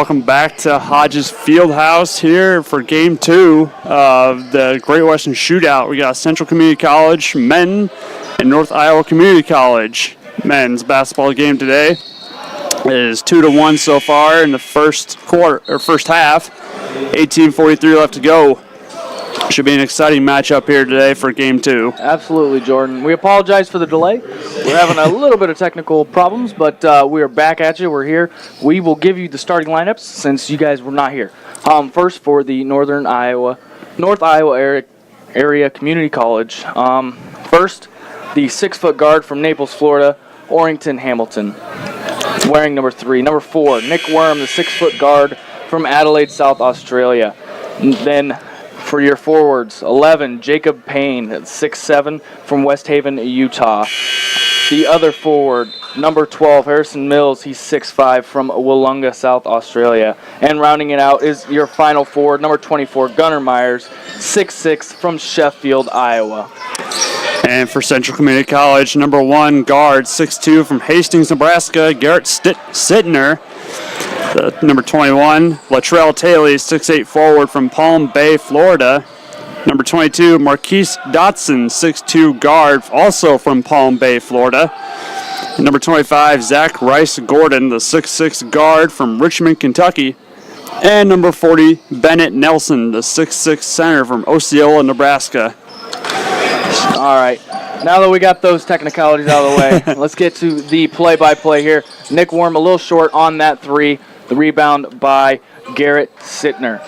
welcome back to Hodges Fieldhouse here for Game 2 of the Great Western Shootout. We got Central Community College men and North Iowa Community College men's basketball game today. It is 2-1 so far in the first half. 18:43 left to go. Should be an exciting matchup here today for Game 2. Absolutely, Jordan. We apologize for the delay. We're having a little bit of technical problems, but we are back at you. We're here. We will give you the starting lineups since you guys were not here. First for the North Iowa area Community College. First, the 6-foot guard from Naples, Florida, Orrington Hamilton, wearing number 3. Number 4, Nick Worm, the 6-foot guard from Adelaide, South Australia. Then for your forwards, 11, Jacob Payne, 6'7", from West Haven, Utah. The other forward, number 12, Harrison Mills, he's 6'5", from Wollonga, South Australia. And rounding it out is your final forward, number 24, Gunnar Myers, 6'6", from Sheffield, Iowa. And for Central Community College, number 1, guard, 6'2", from Hastings, Nebraska, Garrett Sittner. Number 21, Latrell Taylor, 6'8", forward from Palm Bay, Florida. Number 22, Marquise Dotson, 6'2", guard, also from Palm Bay, Florida. And number 25, Zach Rice Gordon, the 6'6", guard from Richmond, Kentucky. And number 40, Bennett Nelson, the 6'6", center from Osceola, Nebraska. All right. Now that we got those technicalities out of the way, let's get to the play-by-play here. Nick Worm a little short on that 3. The rebound by Garrett Sittner.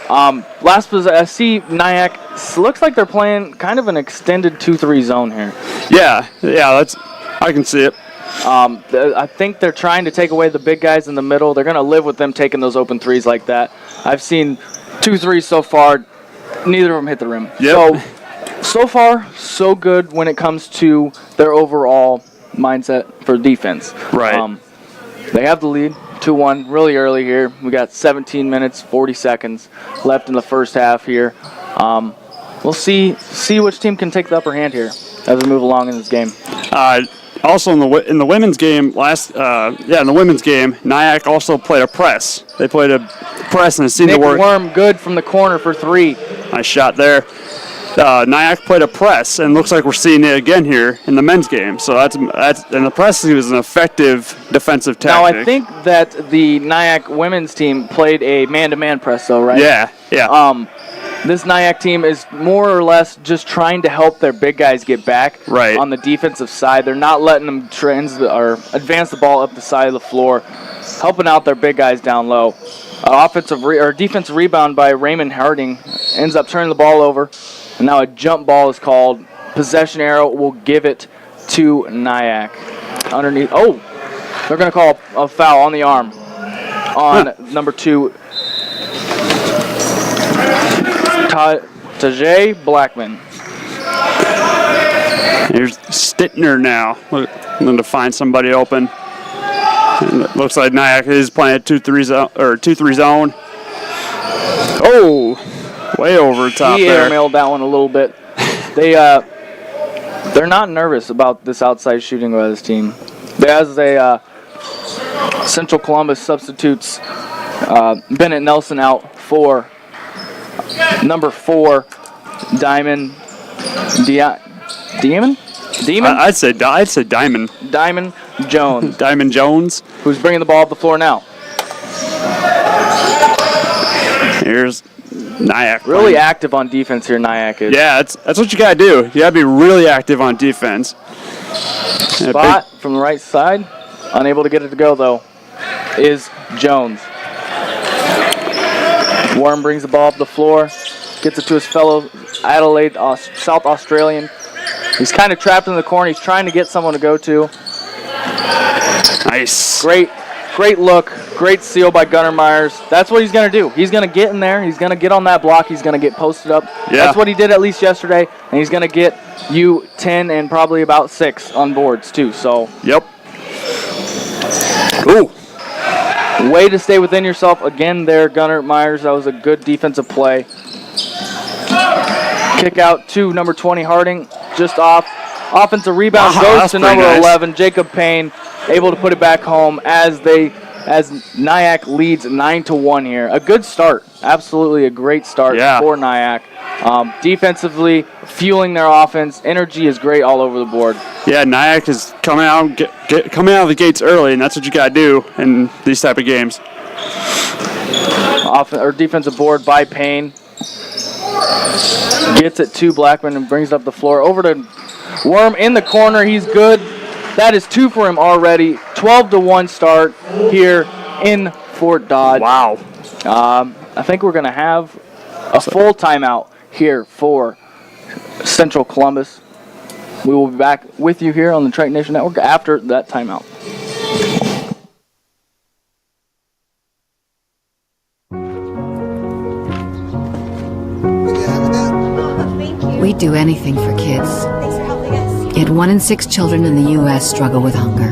Last possession, I see NIACC looks like they're playing kind of an extended 2-3 zone here. Yeah, I can see it. I think they're trying to take away the big guys in the middle. They're going to live with them taking those open threes like that. I've seen 2 threes so far. Neither of them hit the rim. Yep. So far, so good when it comes to their overall mindset for defense. Right. They have the lead, 2-1, really early here. We got 17 minutes, 40 seconds left in the first half here. We'll see which team can take the upper hand here as we move along in this game. Also in the women's game NIACC also played a press. They played a press and it seemed to work. Nick Worm good from the corner for 3. Nice shot there. NIACC played a press, and looks like we're seeing it again here in the men's game. So that's and the press was an effective defensive tactic. Now I think that the NIACC women's team played a man-to-man press, though, right? Yeah. This NIACC team is more or less just trying to help their big guys get back on the defensive side. They're not letting them advance the ball up the side of the floor, helping out their big guys down low. Defensive rebound by Raymond Harding ends up turning the ball over. And now a jump ball is called. Possession arrow will give it to NIACC. Underneath. Oh, they're going to call a foul on the arm on number 2, Tajay Blackman. Here's Stittner now. Looking to find somebody open. And it looks like NIACC is playing a 2-3 zone. Oh, way over the top there. He airmailed that one a little bit. They're not nervous about this outside shooting by this team. As Central Columbus substitutes Bennett Nelson out for number 4, Diamond. I'd say Diamond. Diamond Jones. Diamond Jones. Who's bringing the ball up the floor now. Here's NIACC. Really active on defense here, NIACC is. Yeah, that's what you got to do. You got to be really active on defense. Spot from the right side. Unable to get it to go, though, is Jones. Worm brings the ball up the floor. Gets it to his fellow Adelaide, South Australian. He's kind of trapped in the corner. He's trying to get someone to go to. Nice. Great look. Great seal by Gunnar Myers. That's what he's going to do. He's going to get in there. He's going to get on that block. He's going to get posted up. Yeah. That's what he did at least yesterday. And he's going to get you 10 and probably about 6 on boards, too. So. Yep. Ooh. Way to stay within yourself. Again there, Gunnar Myers. That was a good defensive play. Kick out to number 20, Harding. Just off. Offensive rebound goes to number 11, Jacob Payne. Able to put it back home as as NIACC leads 9-1 here. A good start. Absolutely a great start for NIACC. Defensively, fueling their offense. Energy is great all over the board. Yeah, NIACC is coming out of the gates early, and that's what you got to do in these type of games. Defensive board by Payne. Gets it to Blackman and brings it up the floor. Over to Worm in the corner. He's good. That is 2 for him already. 12-1 start here in Fort Dodge. Wow. I think we're going to have a full timeout here for Central Columbus. We will be back with you here on the Triton Nation Network after that timeout. We do anything for kids. Thanks for helping us. Yet 1 in 6 children in the U.S. struggle with hunger.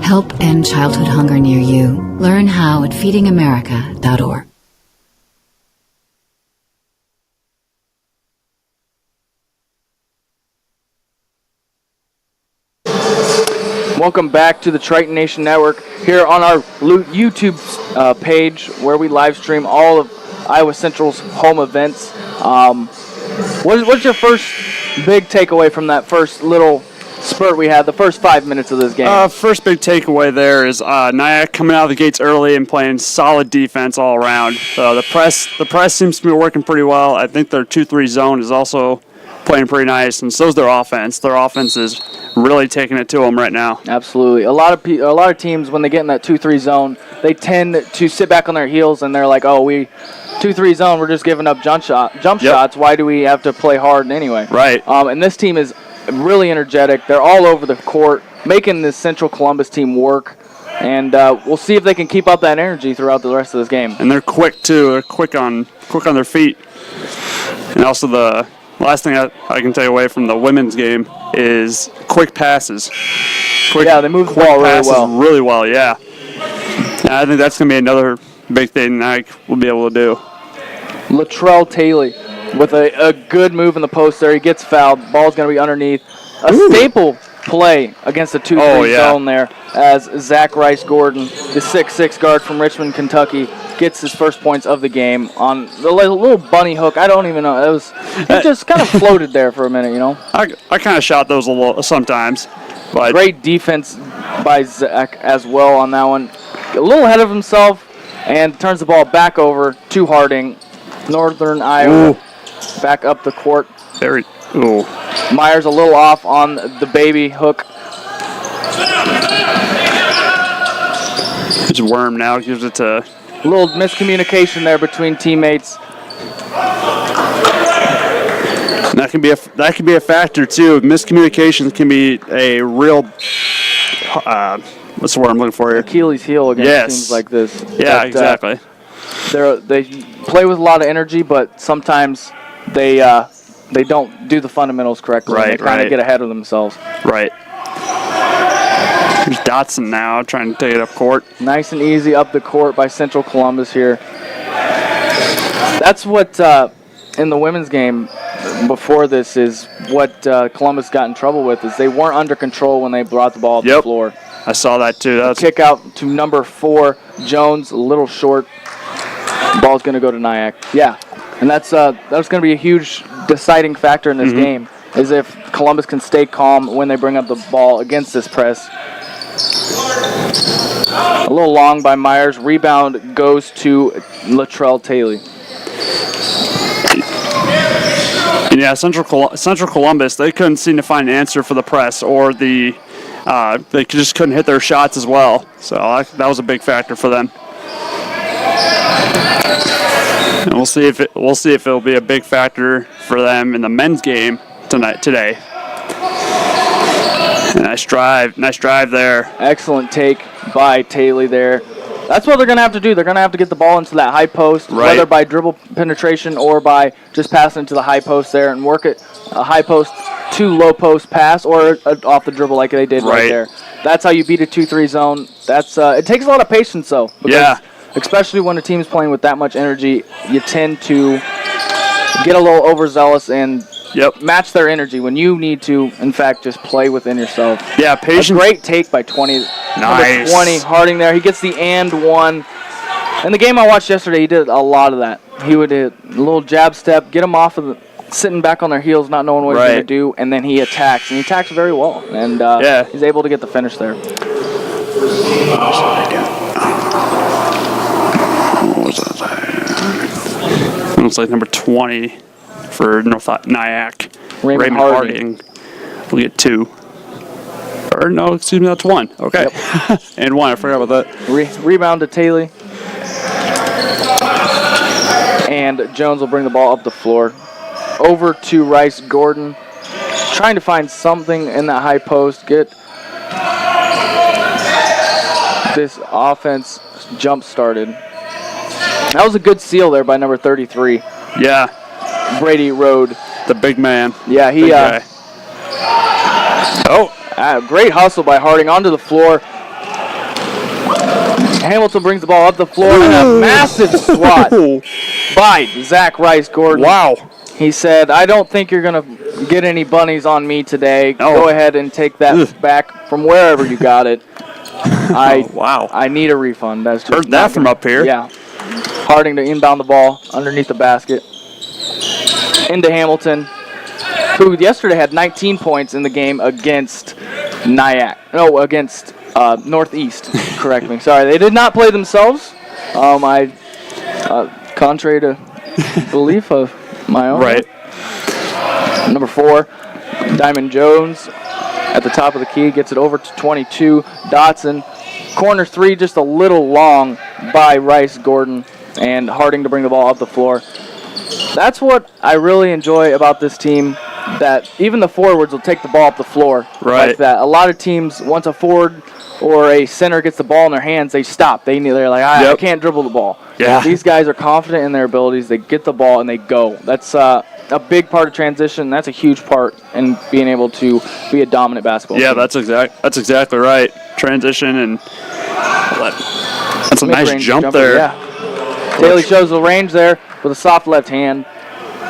Help end childhood hunger near you. Learn how at feedingamerica.org. Welcome back to the Triton Nation Network here on our YouTube page where we live stream all of Iowa Central's home events. What's your first big takeaway from that first little spurt we had, the first 5 minutes of this game? First big takeaway there is NIACC coming out of the gates early and playing solid defense all around. The press seems to be working pretty well. I think their 2-3 zone is also playing pretty nice, and so is their offense. Their offense is really taking it to them right now. Absolutely. A lot of teams, when they get in that 2-3 zone, they tend to sit back on their heels, and they're like, oh, 2-3 zone, we're just giving up jump shots. Why do we have to play hard anyway? Right. And this team is really energetic. They're all over the court, making this Central Columbus team work. And we'll see if they can keep up that energy throughout the rest of this game. And they're quick too. They're quick on their feet. And also the last thing I can take away from the women's game is quick passes. They move the ball really well. Yeah. And I think that's going to be another big thing Nike will be able to do. Latrell Taylor with a good move in the post there. He gets fouled. Ball's going to be underneath. A staple play against the 2-3 zone there as Zach Rice-Gordon, the 6'6 guard from Richmond, Kentucky, gets his first points of the game on the little bunny hook. I don't even know. It just kind of floated there for a minute, you know. I kind of shot those a little sometimes. But great defense by Zach as well on that one. A little ahead of himself and turns the ball back over to Harding. Northern Iowa back up the court. Myers a little off on the baby hook. It's Worm now, gives it to... A little miscommunication there between teammates. And that can be a factor too. Miscommunication can be a real what's the word I'm looking for here? Achilles heel against teams like this. Yeah, exactly. They play with a lot of energy, but sometimes they don't do the fundamentals correctly. Right, they kind of get ahead of themselves. Right. Here's Dotson now trying to take it up court. Nice and easy up the court by Central Columbus here. That's what in the women's game before this is what Columbus got in trouble with is they weren't under control when they brought the ball up the floor. I saw that too. That's kick out to number 4, Jones, a little short. Ball's going to go to NIACC. Yeah, and that's going to be a huge deciding factor in this game is if Columbus can stay calm when they bring up the ball against this press. A little long by Myers. Rebound goes to Latrell Taylor. And yeah, Central Columbus, they couldn't seem to find an answer for the press or they just couldn't hit their shots as well. So that was a big factor for them. And we'll see if it'll be a big factor for them in the men's game today. Nice drive there. Excellent take by Taylor there. That's what they're going to have to do. They're going to have to get the ball into that high post, whether by dribble penetration or by just passing to the high post there and work it a high post to low post pass or off the dribble like they did right there. That's how you beat a 2-3 zone. It takes a lot of patience though. Because especially when a team's playing with that much energy, you tend to get a little overzealous and match their energy when you need to, in fact, just play within yourself. Yeah, patience. A great take by 20. Nice. Number 20, Harding there. He gets the and one. In the game I watched yesterday, he did a lot of that. He would hit a little jab step, get them off of sitting back on their heels, not knowing what he's going to do, and then he attacks. And he attacks very well. And he's able to get the finish there. What was that? Looks like number 20 for North NIACC. Raymond Harding. We'll get 2. Or no, excuse me, that's 1. Okay. Yep. And 1, I forgot about that. Rebound to Taylor. And Jones will bring the ball up the floor. Over to Rice Gordon. Trying to find something in that high post. Get this offense jump started. That was a good seal there by number 33. Yeah. Brady Road. The big man. Yeah, he... great hustle by Harding onto the floor. Hamilton brings the ball up the floor and a massive swat by Zach Rice Gordon. Wow. He said, I don't think you're going to get any bunnies on me today. No. Go ahead and take that back from wherever you got it. Wow. I need a refund. That's just heard that from up here. Yeah. Harding to inbound the ball underneath the basket. Into Hamilton, who yesterday had 19 points in the game against NIACC. No, against Northeast. Correct me. Sorry, they did not play themselves. Contrary to belief of my own. Right. Number 4, Diamond Jones at the top of the key gets it over to 22. Dotson, corner 3, just a little long by Rice Gordon, and Harding to bring the ball up the floor. That's what I really enjoy about this team, that even the forwards will take the ball up the floor like that. A lot of teams, once a forward or a center gets the ball in their hands, they stop. They're like, I can't dribble the ball. Yeah. These guys are confident in their abilities. They get the ball and they go. That's a big part of transition. That's a huge part in being able to be a dominant basketball team. That's exactly right. Transition and that's a nice jump there. Yeah. Taylor shows the range there with a soft left hand,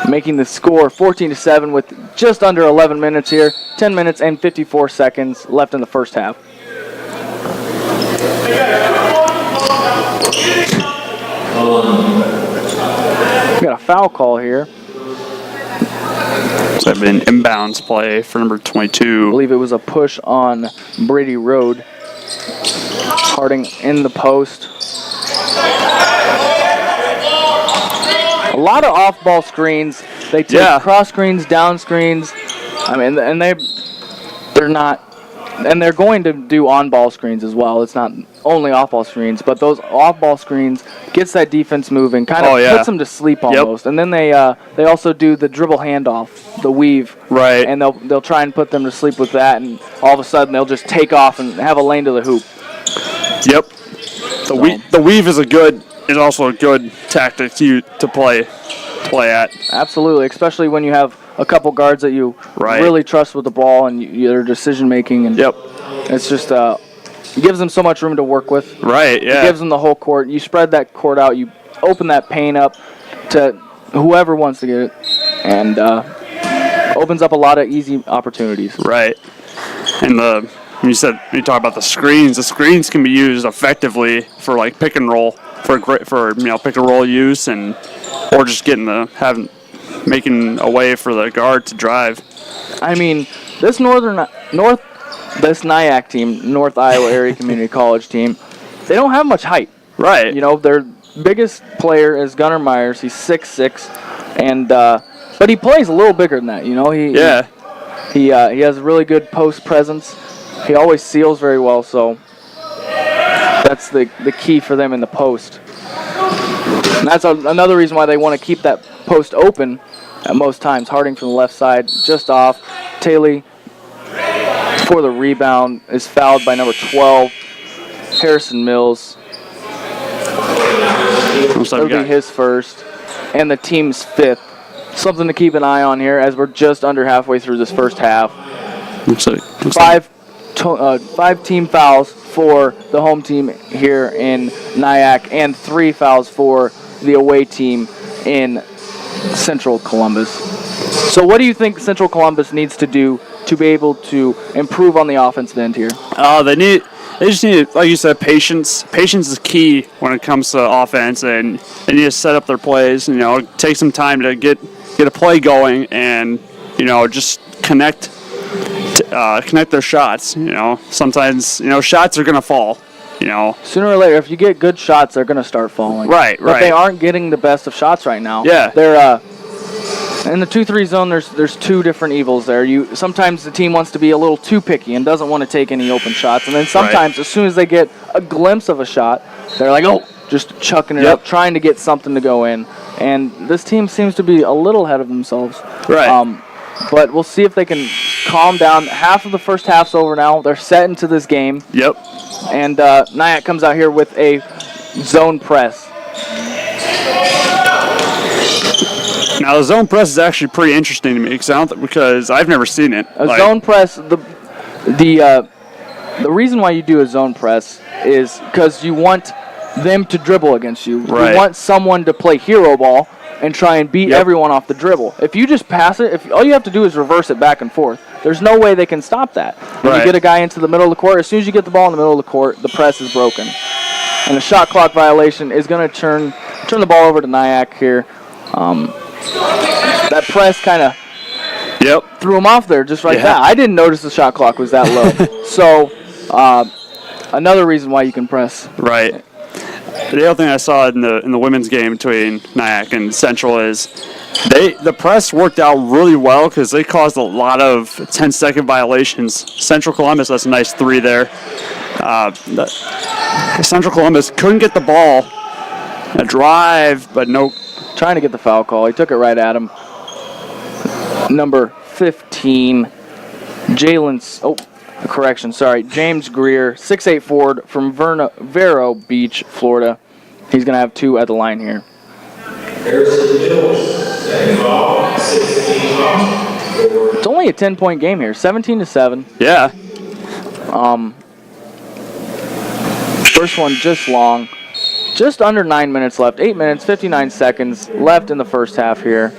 making the score 14-7 with just under 11 minutes here. 10 minutes and 54 seconds left in the first half. We got a foul call here. So it's been inbounds play for number 22. I believe it was a push on Brady Road. Harding in the post. A lot of off-ball screens. They take cross screens, down screens. I mean, and they're not, and they're going to do on-ball screens as well. It's not only off-ball screens, but those off-ball screens gets that defense moving, kind of puts them to sleep almost. And then they also do the dribble handoff, the weave, and they'll try and put them to sleep with that, and all of a sudden they'll just take off and have a lane to the hoop. Yep. The weave is also a good tactic to play at. Absolutely, especially when you have a couple guards that you really trust with the ball and their decision making. And it's just it gives them so much room to work with. Right. Yeah. It gives them the whole court. You spread that court out. You open that paint up to whoever wants to get it, and opens up a lot of easy opportunities. Right. And when you talk about the screens can be used effectively for like pick and roll for pick and roll use, or just making a way for the guard to drive. I mean, this NIACC team, North Iowa Area Community College team, they don't have much height. Right. Their biggest player is Gunnar Myers. He's 6'6", and but he plays a little bigger than that. He has a really good post presence. He always seals very well, so that's the key for them in the post. And that's another reason why they want to keep that post open at most times. Harding from the left side, just off. Taylor for the rebound is fouled by number 12, Harrison Mills. That'll be his first, and the team's 5th. Something to keep an eye on here as we're just under halfway through this first half. Five team fouls for the home team here in NIACC, and 3 fouls for the away team in Central Columbus. So what do you think Central Columbus needs to do to be able to improve on the offensive end here? They need They just need, like you said, patience. Patience is key when it comes to offense, and they need to set up their plays. Take some time to get a play going, and just connect their shots. Sometimes shots are gonna fall. Sooner or later, if you get good shots, they're gonna start falling. Right. But they aren't getting the best of shots right now. Yeah. They're in the 2-3 zone. There's two different evils there. Sometimes the team wants to be a little too picky and doesn't want to take any open shots, and then sometimes as soon as they get a glimpse of a shot, they're like, oh, just chucking it up, trying to get something to go in. And this team seems to be a little ahead of themselves. Right. But we'll see if they can calm down. Half of the first half's over now. They're set into this game. Yep. And NIACC comes out here with a zone press. Now the zone press is actually pretty interesting to me because I've never seen it. Zone press. The reason why you do a zone press is because you want them to dribble against you. Right. You want someone to play hero ball and try and beat everyone off the dribble. If you just pass it, if all you have to do is reverse it back and forth, there's no way they can stop that. When you get a guy into the middle of the court, as soon as you get the ball in the middle of the court, the press is broken. And a shot clock violation is going to turn the ball over to NIACC here. That press kind of threw him off there just like that. I didn't notice the shot clock was that low. So another reason why you can press. Right. The other thing I saw in the women's game between NIACC and Central is the press worked out really well because they caused a lot of 10-second violations. Central Columbus, that's a nice 3 there. Central Columbus couldn't get the ball. A drive, but no. Trying to get the foul call. He took it right at him. Number 15, James Greer, 6'8" forward from Vero Beach, Florida. He's going to have 2 at the line here. It's only a 10-point game here, 17-7. Yeah. First one just long. Just under 9 minutes left. 8 minutes, 59 seconds left in the first half here.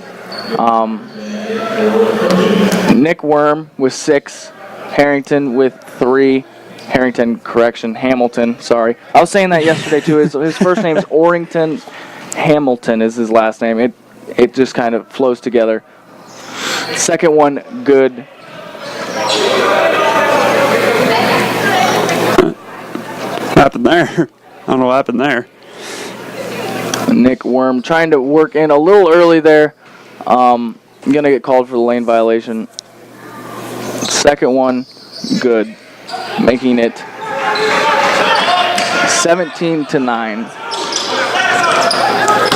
Nick Worm with 6. Hamilton with 3. Hamilton, sorry. I was saying that yesterday too. His first name's Orrington. Hamilton is his last name. It just kind of flows together. Second one, good. What happened there? I don't know what happened there. Nick Worm trying to work in a little early there. Going to get called for the lane violation. Second one, good. Making it 17-9.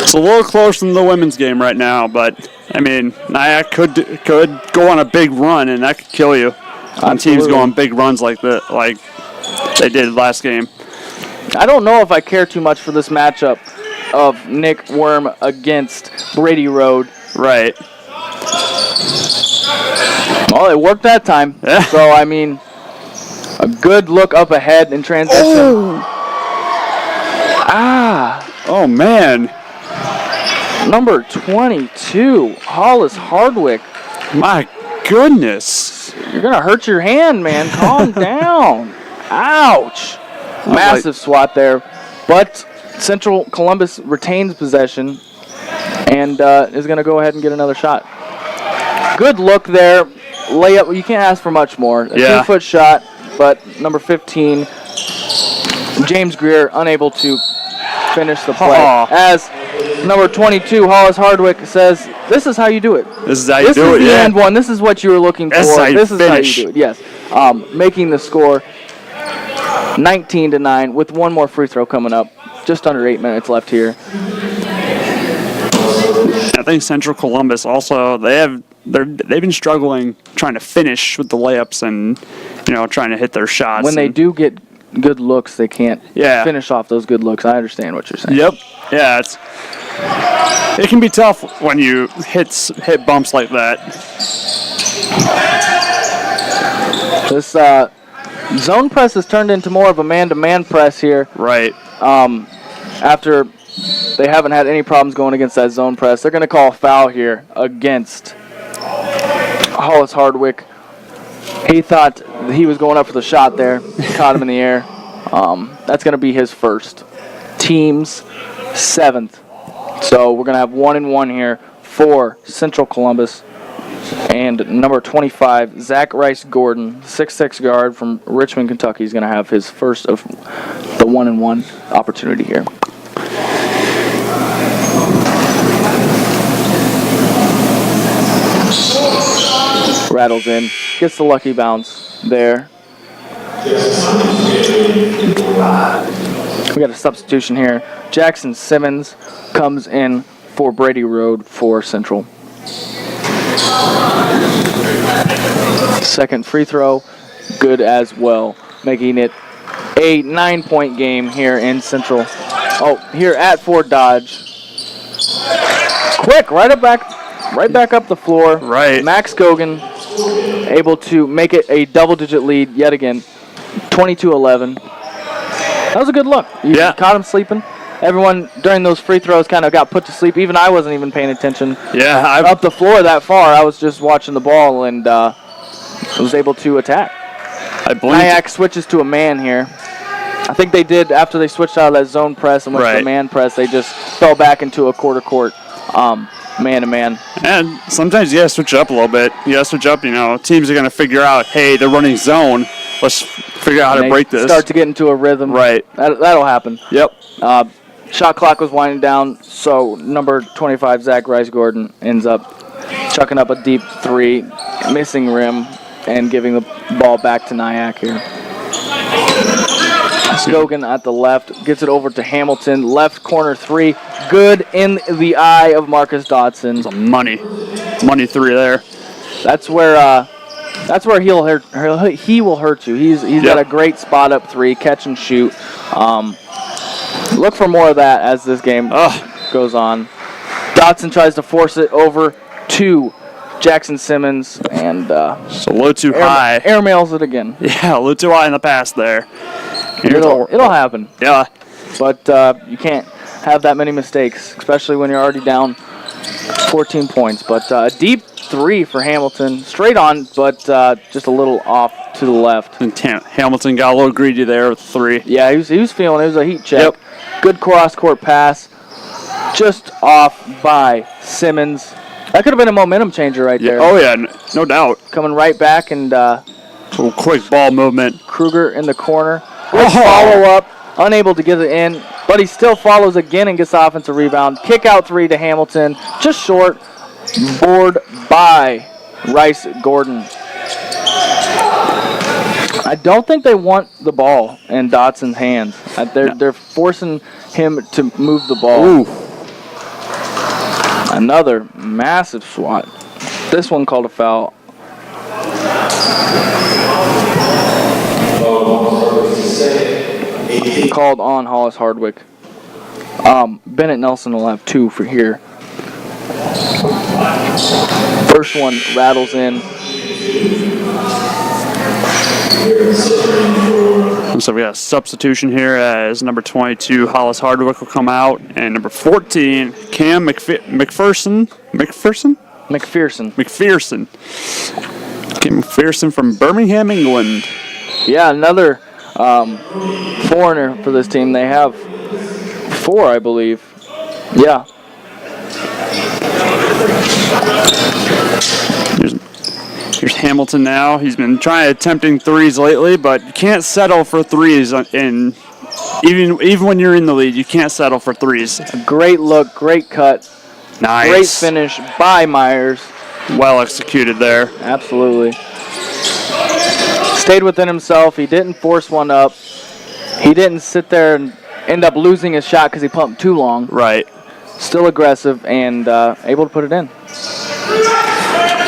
It's a little closer than the women's game right now, but I mean, NIACC could go on a big run, and that could kill you. On teams go on big runs like they did last game. I don't know if I care too much for this matchup of Nick Worm against Brady Road. Right. Well, it worked that time. Yeah. So, I mean, a good look up ahead in transition. Oh. Oh, man. Number 22, Hollis Hardwick. My goodness. You're going to hurt your hand, man. Calm down. Ouch. Massive swat there. But Central Columbus retains possession and is going to go ahead and get another shot. Good look there. Layup. You can't ask for much more. A 2-foot shot, but number 15, James Greer, unable to finish the play. As number 22, Hollis Hardwick, says, this is how you do it. This is how you do it, This is the end one. This is what you were looking for. This is how you do it. Yes. Making the score 19-9 with one more free throw coming up. Just under 8 minutes left here. I think Central Columbus also, they've been struggling trying to finish with the layups and trying to hit their shots. When they do get good looks, they can't finish off those good looks. I understand what you're saying. Yep. Yeah, it can be tough when you hit bumps like that. This zone press has turned into more of a man-to-man press here. Right. After they haven't had any problems going against that zone press, they're going to call a foul here against Hollis Hardwick. He thought he was going up for the shot there. Caught him in the air. That's going to be his first. Team's 7th. So we're going to have 1-1 here for Central Columbus. And number 25, Zach Rice Gordon, 6'6" guard from Richmond, Kentucky, is going to have his first of the 1-1 opportunity here. Rattles in, gets the lucky bounce there. We got a substitution here. Jackson Simmons comes in for Brady Road for Central. Second free throw, good as well, making it a 9-point game here in Central. Oh, here at Fort Dodge. Quick, right back up the floor. Right. Max Gogan able to make it a double-digit lead yet again, 22-11. That was a good look. You caught him sleeping. Everyone during those free throws kind of got put to sleep. Even I wasn't even paying attention. Yeah, up the floor that far. I was just watching the ball and was able to attack. NIACC switches to a man here. I think they did after they switched out of that zone press and went to the man press. They just fell back into a quarter court man-to-man. And sometimes you got to switch it up a little bit. You got to switch up, teams are going to figure out, hey, they're running zone. Let's figure out how to break this. Start to get into a rhythm. Right. That'll happen. Yep. Shot clock was winding down, so number 25, Zach Rice Gordon, ends up chucking up a deep three, missing rim, and giving the ball back to NIACC here. Skogan at the left, gets it over to Hamilton, left corner three, good in the eye of Marcus Dodson. It's a money three there. That's where he will hurt you. He's got a great spot up three, catch and shoot. Look for more of that as this game goes on. Dotson tries to force it over to Jackson Simmons, and so a little too high. Airmails it again. Yeah, a little too high in the pass there. It'll happen. Yeah. But you can't have that many mistakes, especially when you're already down 14 points. But a deep three for Hamilton. Straight on, but just a little off to the left. And Hamilton got a little greedy there with the three. Yeah, he was feeling it. It was a heat check. Yep. Good cross-court pass. Just off by Simmons. That could have been a momentum changer right there. Oh, yeah, no doubt. Coming right back and a little quick ball movement. Kruger in the corner. Follow up. Unable to get it in, but he still follows again and gets the offensive rebound. Kick out three to Hamilton. Just short. Board by Rice Gordon. I don't think they want the ball in Dotson's hands. They're forcing him to move the ball. Ooh. Another massive swat. This one called a foul. Called on Hollis Hardwick. Bennett Nelson will have two for here. First one rattles in. So we got a substitution here as number 22, Hollis Hardwick, will come out, and number 14, Cam McPherson. Cam McPherson from Birmingham, England. Yeah, another foreigner for this team. They have 4, I believe. Yeah. Here's Hamilton now. He's been attempting threes lately, but you can't settle for threes. Even when you're in the lead, you can't settle for threes. A great look, great cut. Nice. Great finish by Myers. Well executed there. Absolutely. Stayed within himself. He didn't force one up. He didn't sit there and end up losing his shot because he pumped too long. Right. Still aggressive and able to put it in.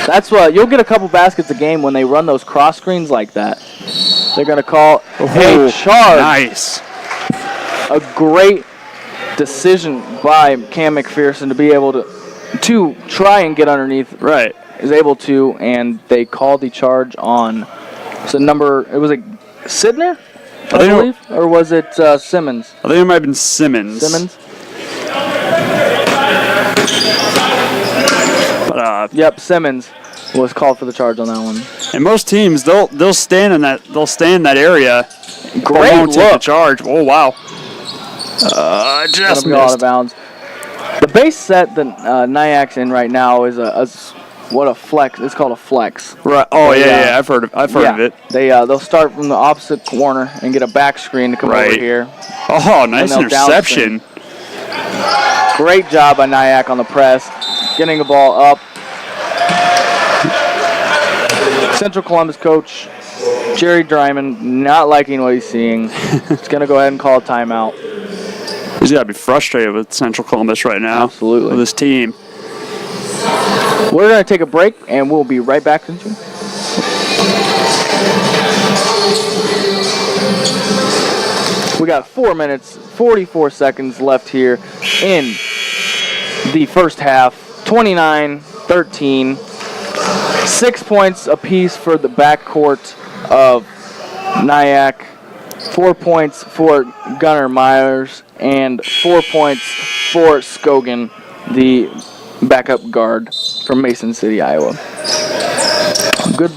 That's what you'll get a couple baskets a game when they run those cross screens like that. They're going to call a charge. Nice. A great decision by Cam McPherson to be able to try and get underneath. Right. Is able to, and they called the charge on. It was a Sidner, I believe, or was it Simmons? I think it might have been Simmons. Yep, Simmons was called for the charge on that one. And most teams they'll stand in that area Great won't take the look. charge. Oh, wow. Just Gonna go out missed. of bounds. The base set that NIACC's in right now is what a flex. It's called a flex. Right. Oh, They, yeah. I've heard of it. They'll start from the opposite corner and get a back screen to come over Right. here. Oh, nice they'll interception. Great job by NIACC on the press, getting the ball up. Central Columbus coach Jerry Dryman not liking what he's seeing. He's going to go ahead and call a timeout. He's got to be frustrated with Central Columbus right now. Absolutely. With his team. We're going to take a break, and we'll be right back. We got 4 minutes, 44 seconds left here in the first half. 29-13. 6 points apiece for the backcourt of NIACC. 4 points for Gunnar Myers and 4 points for Scogan, the backup guard from Mason City, Iowa. Good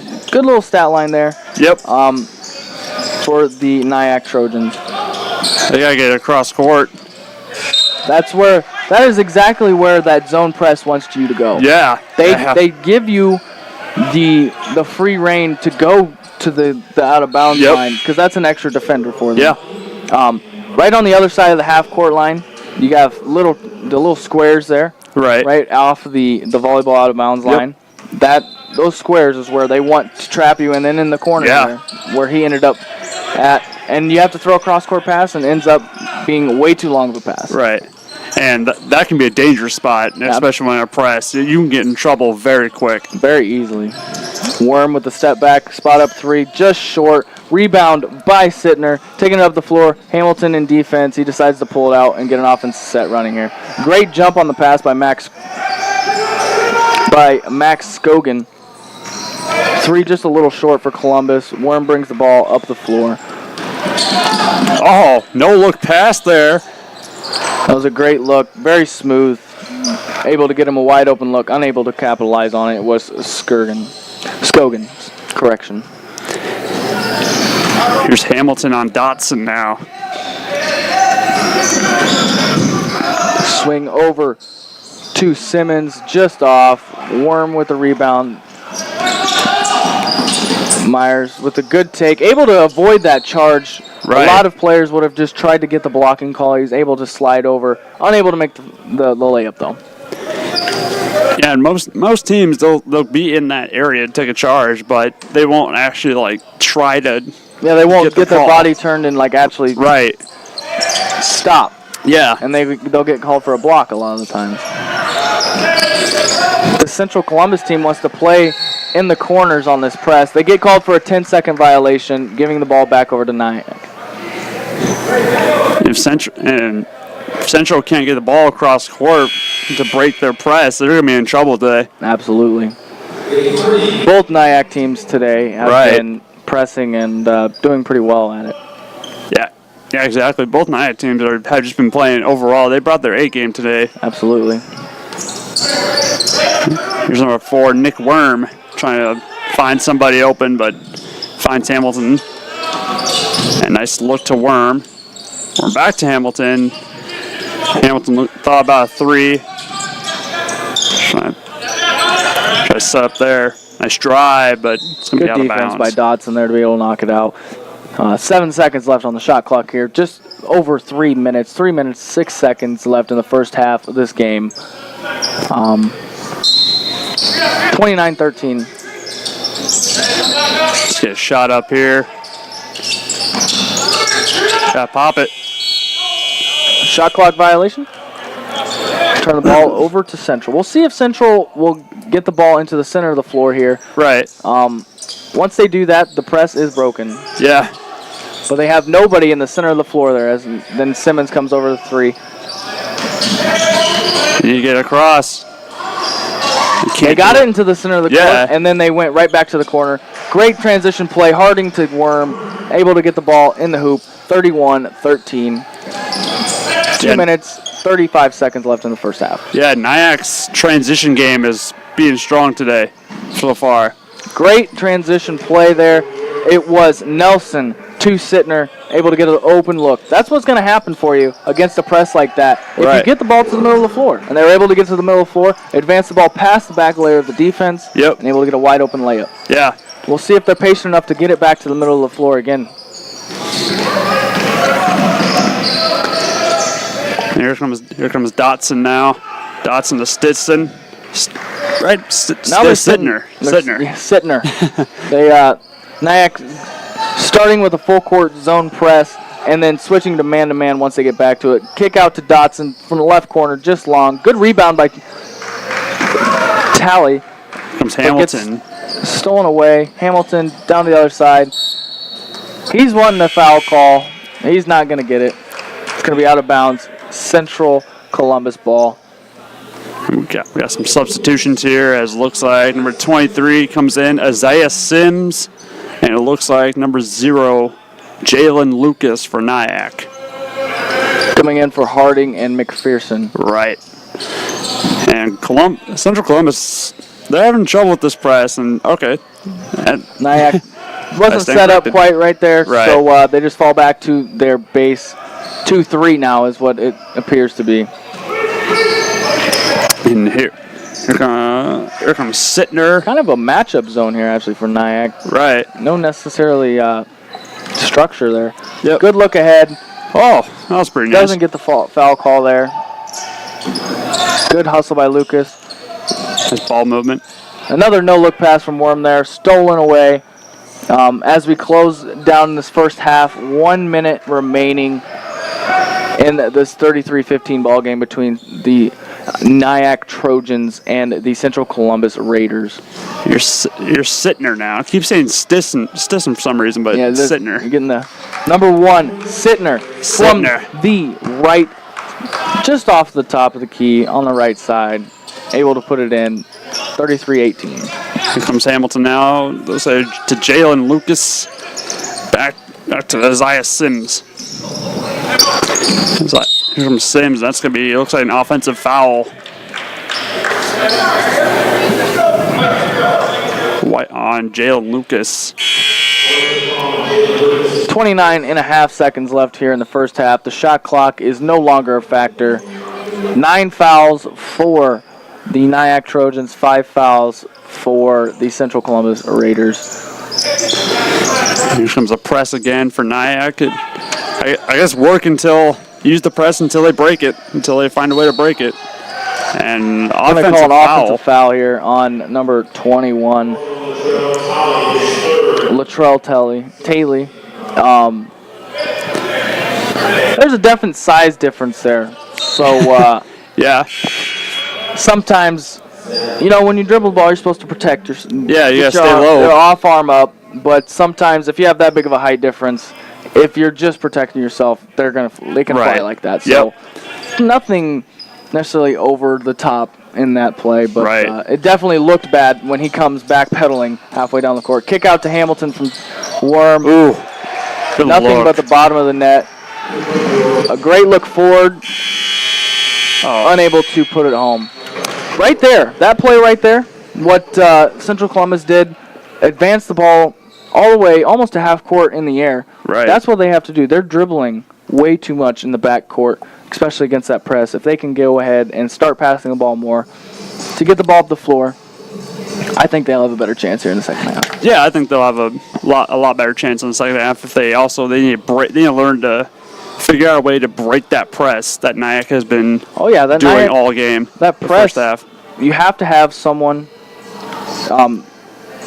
little stat line there. Yep. For the NIACC Trojans. They got to get it across court. That is exactly where that zone press wants you to go. Yeah. They give you the free reign to go to the out of bounds line because that's an extra defender for them. Yeah. Right on the other side of the half court line, you got the little squares there. Right. Right off the volleyball out of bounds line. Those squares is where they want to trap you, and then in the corner there, where he ended up at, and you have to throw a cross court pass, and ends up being way too long of a pass. Right. And that can be a dangerous spot, especially when they're pressed. You can get in trouble very quick. Very easily. Worm with the step back, spot up three, just short. Rebound by Sittner, taking it up the floor. Hamilton in defense. He decides to pull it out and get an offensive set running here. Great jump on the pass by Max Scogan. Three just a little short for Columbus. Worm brings the ball up the floor. Oh, no look pass there. That was a great look. Very smooth. Able to get him a wide open look. Unable to capitalize on it. It was Scogan's correction. Here's Hamilton on Dotson now. Swing over to Simmons, just off. Worm with the rebound. Myers with a good take. Able to avoid that charge. Right. A lot of players would have just tried to get the blocking call. He's able to slide over. Unable to make the layup, though. Yeah, and most teams, they'll be in that area to take a charge, but they won't actually, try to... Yeah, they won't get their call. body turned and, actually Right. stop. Yeah. And they'll get called for a block a lot of the times. The Central Columbus team wants to play in the corners on this press. They get called for a 10-second violation, giving the ball back over to NIACC. If Central can't get the ball across court to break their press, they're going to be in trouble today. Absolutely. Both NIACC teams today have been pressing and doing pretty well at it. Yeah, exactly. Both NIACC teams have just been playing overall. They brought their A game today. Absolutely. Here's number 4, Nick Worm, trying to find somebody open, but finds Hamilton. And nice look to Worm. Worm back to Hamilton. Hamilton thought about a three. Try to set up there. Nice drive, but it's going to be out of bounds. Good defense by Dotson there to be able to knock it out. 7 seconds left on the shot clock here. Just over 3 minutes. 3 minutes, 6 seconds left in the first half of this game. 29-13. Let's get a shot up here. Gotta pop it. Shot clock violation. Turn the ball over to Central. We'll see if Central will get the ball into the center of the floor here. Right. Once they do that, the press is broken. Yeah. But they have nobody in the center of the floor there. Then Simmons comes over the three. You get across. They got it into the center of the court, and then they went right back to the corner. Great transition play. Harding to Worm. Able to get the ball in the hoop. 31-13. 2 minutes, 35 seconds left in the first half. Yeah, NIACC's transition game is being strong today so far. Great transition play there. It was Nelson to Sittner, able to get an open look. That's what's going to happen for you against a press like that. If you get the ball to the middle of the floor, and they're able to get to the middle of the floor, advance the ball past the back layer of the defense, and able to get a wide open layup. Yeah. We'll see if they're patient enough to get it back to the middle of the floor again. Here comes Dotson now. Dotson to Stetson. Right? Sittner. Sittner. They, NIACC starting with a full court zone press and then switching to man-to-man once they get back to it. Kick out to Dotson from the left corner, just long. Good rebound by Talley. Comes Hamilton. Stolen away. Hamilton down to the other side. He's wanting a foul call. He's not going to get it. It's going to be out of bounds. Central Columbus ball. We got some substitutions here, as it looks like number 23 comes in, Isaiah Sims, and it looks like number 0, Jalen Lucas for NIACC. Coming in for Harding and McPherson. Right. And Central Columbus, they're having trouble with this press, and NIACC wasn't set up quite right there, so they just fall back to their base. 2-3 now is what it appears to be. And here comes Sittner. Kind of a matchup zone here, actually, for NIACC. Right. No necessarily structure there. Yep. Good look ahead. Oh, that was pretty nice. Doesn't get the foul call there. Good hustle by Lucas. Nice ball movement. Another no-look pass from Worm there. Stolen away. As we close down this first half, 1 minute remaining in this 33-15 ball game between the NIACC Trojans and the Central Columbus Raiders. You're Sittner now. I keep saying Stisson for some reason, but Sittner. You're getting the number 1, Sittner. From the right, just off the top of the key on the right side, able to put it in. 33-18. Here comes Hamilton now. Let's say to Jalen Lucas. Back to Isaiah Sims. Here comes Sims. That's going to be, it looks like an offensive foul. White on Jalen Lucas. 29.5 seconds left here in the first half. The shot clock is no longer a factor. 9 fouls for the NIACC Trojans, 5 fouls for the Central Columbus Raiders. Here comes a press again for NIACC. I guess use the press until they break it, until they find a way to break it. And I'm going to call an offensive foul here on number 21, Latrell Taylor. There's a definite size difference there. So, yeah. Sometimes, when you dribble the ball, you're supposed to protect yourself. Yeah, you got to stay low. Your off arm up, but sometimes if you have that big of a height difference, if you're just protecting yourself, they can fly like that. So nothing necessarily over the top in that play, but it definitely looked bad when he comes backpedaling halfway down the court. Kick out to Hamilton from Worm. Ooh, nothing but the bottom of the net. A great look forward. Unable to put it home. Right there, that play right there, what Central Columbus did, advance the ball all the way, almost to half court in the air. Right. That's what they have to do. They're dribbling way too much in the back court, especially against that press. If they can go ahead and start passing the ball more to get the ball up the floor, I think they'll have a better chance here in the second half. Yeah, I think they'll have a lot better chance in the second half if they need to learn to figure out a way to break that press that NIACC has been doing all game. That press, first half. You have to have someone.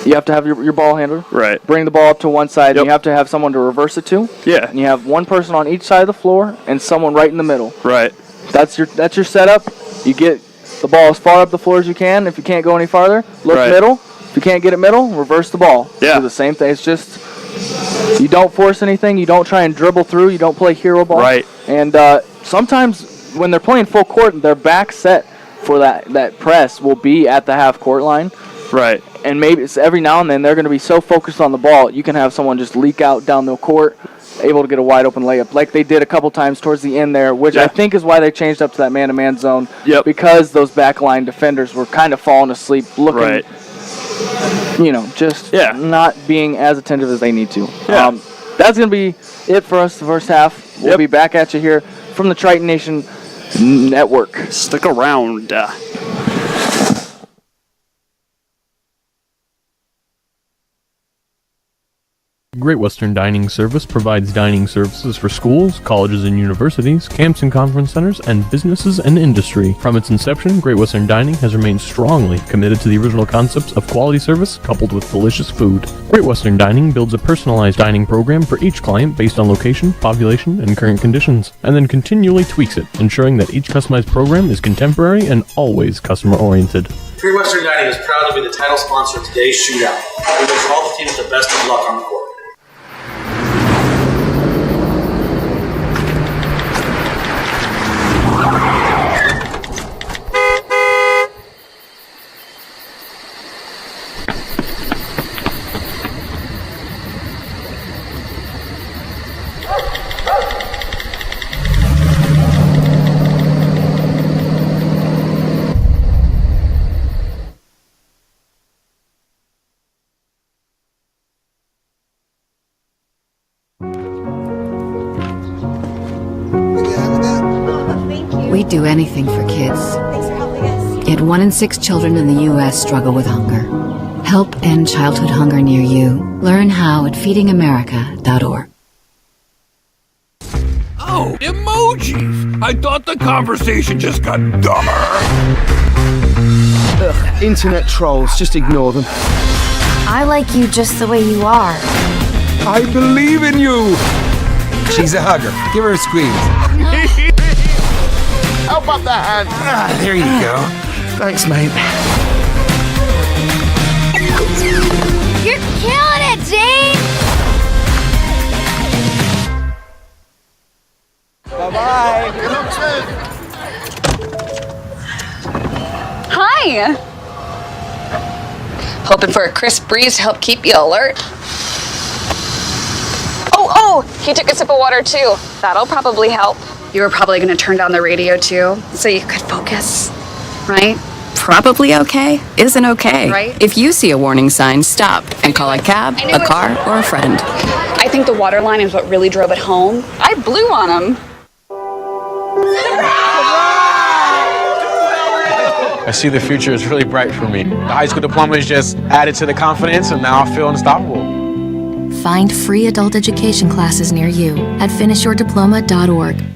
You have to have your ball handler. Right. Bring the ball up to one side, and you have to have someone to reverse it to. Yeah. And you have one person on each side of the floor and someone right in the middle. Right. That's your setup. You get the ball as far up the floor as you can. If you can't go any farther, look middle. If you can't get it middle, reverse the ball. Yeah. Do the same thing. It's just you don't force anything. You don't try and dribble through. You don't play hero ball. Right. And sometimes when they're playing full court, their back set for that press will be at the half court line. Right. And maybe it's every now and then they're going to be so focused on the ball, you can have someone just leak out down the court, able to get a wide open layup, like they did a couple times towards the end there, which I think is why they changed up to that man-to-man zone. Yep. Because those backline defenders were kind of falling asleep, looking, just not being as attentive as they need to. Yeah. that's going to be it for us the first half. We'll be back at you here from the Triton Nation Network. Stick around. Great Western Dining Service provides dining services for schools, colleges and universities, camps and conference centers, and businesses and industry. From its inception, Great Western Dining has remained strongly committed to the original concepts of quality service coupled with delicious food. Great Western Dining builds a personalized dining program for each client based on location, population, and current conditions, and then continually tweaks it, ensuring that each customized program is contemporary and always customer-oriented. Great Western Dining is proud to be the title sponsor of today's Shootout. We wish all the teams the best of luck on the court. We do anything for kids. Thanks for helping us. Yet 1 in 6 children in the U.S. struggle with hunger. Help end childhood hunger near you. Learn how at feedingamerica.org. Oh, emojis! I thought the conversation just got dumber. Ugh, internet trolls, just ignore them. I like you just the way you are. I believe in you! She's a hugger. Give her a squeeze. Help up the hand. Ah, there you go. Thanks, mate. You're killing it, Jane! Bye-bye. Hi! Hoping for a crisp breeze to help keep you alert. Oh, he took a sip of water too. That'll probably help. You were probably going to turn down the radio too, so you could focus, right? Probably okay isn't okay. Right. If you see a warning sign, stop and call a cab, a car, or a friend. I think the water line is what really drove it home. I blew on him. I see the future is really bright for me. The high school diploma is just added to the confidence, and now I feel unstoppable. Find free adult education classes near you at finishyourdiploma.org.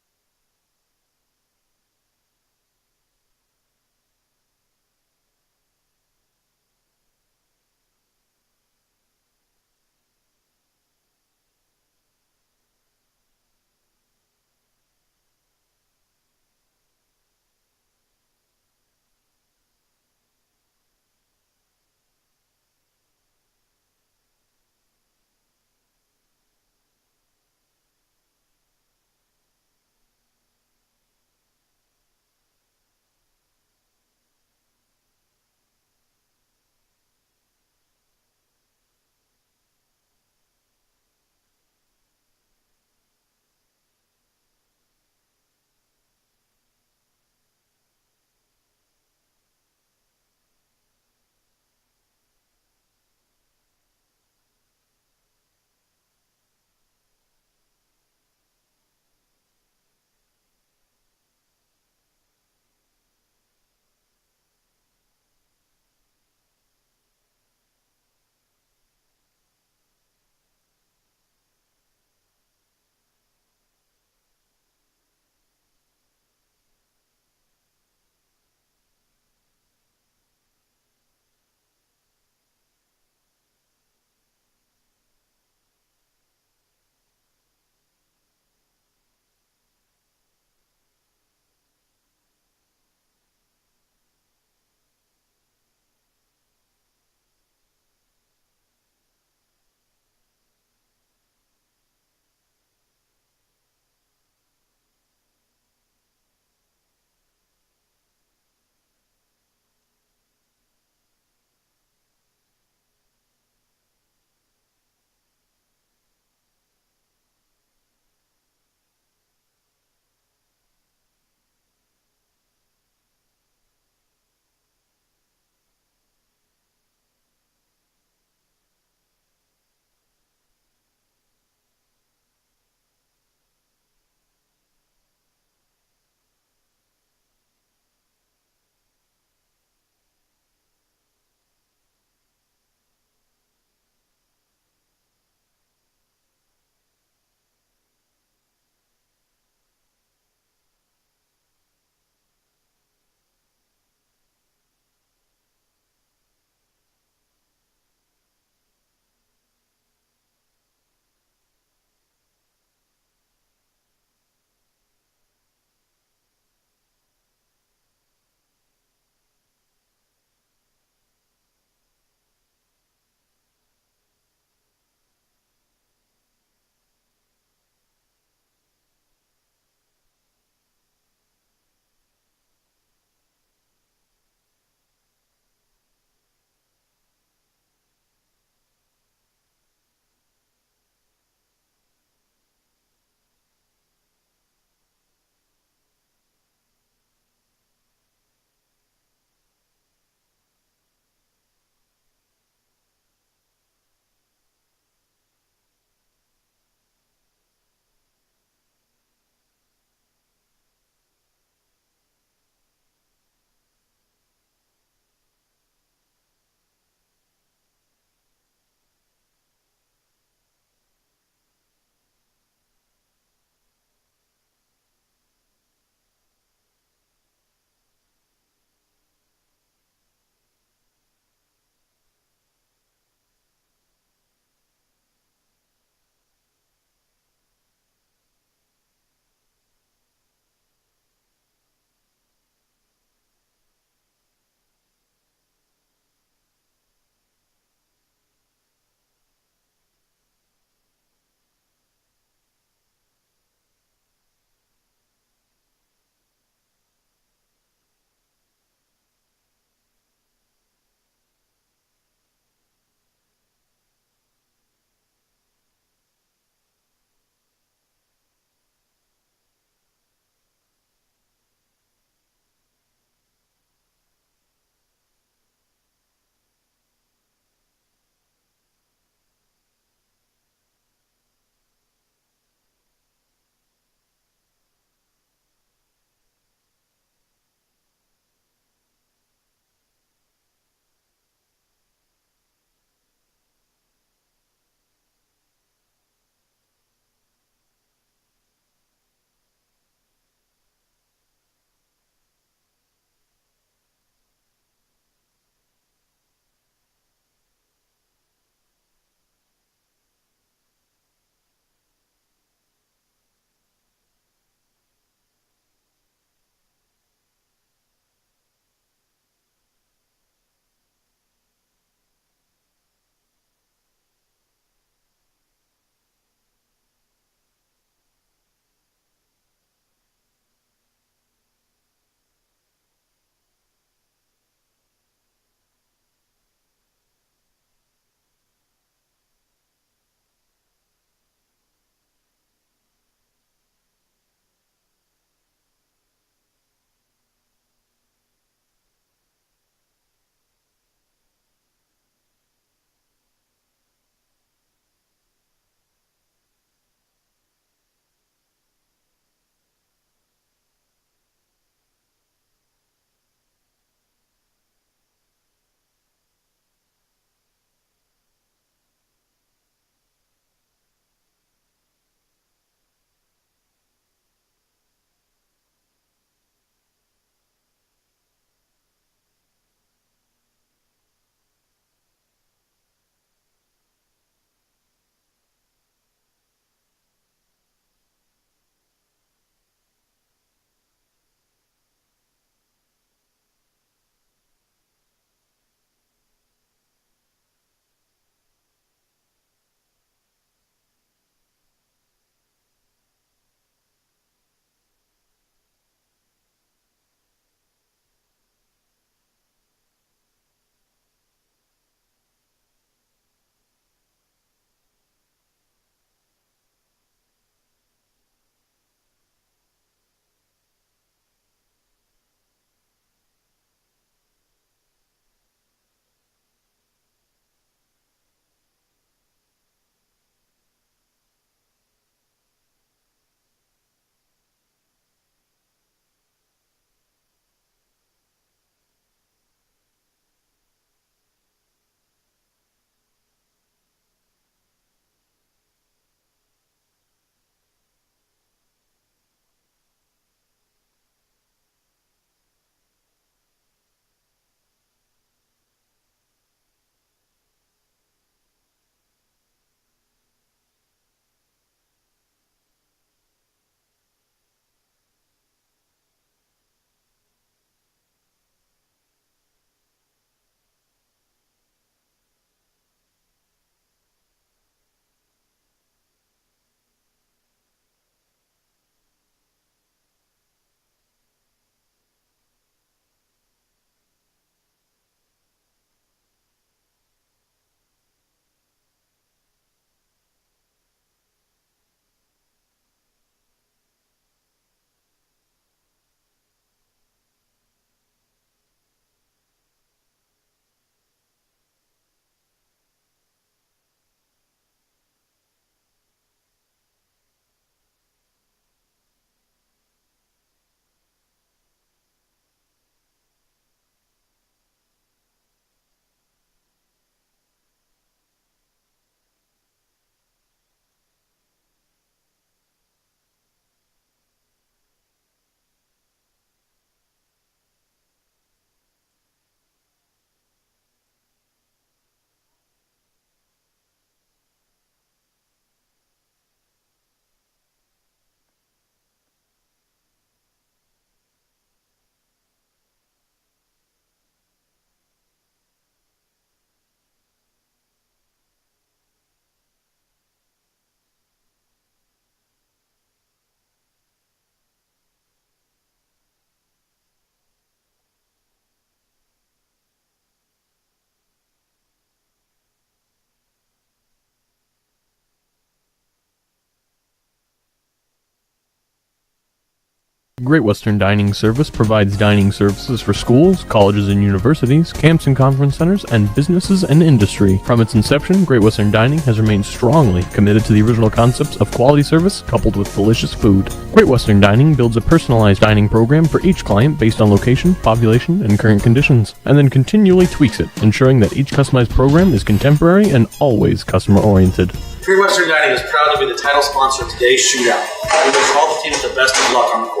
Great Western Dining Service provides dining services for schools, colleges and universities, camps and conference centers, and businesses and industry. From its inception, Great Western Dining has remained strongly committed to the original concepts of quality service coupled with delicious food. Great Western Dining builds a personalized dining program for each client based on location, population, and current conditions, and then continually tweaks it, ensuring that each customized program is contemporary and always customer-oriented. Great Western Dining is proud to be the title sponsor of today's Shootout. We wish all the teams the best of luck on the court.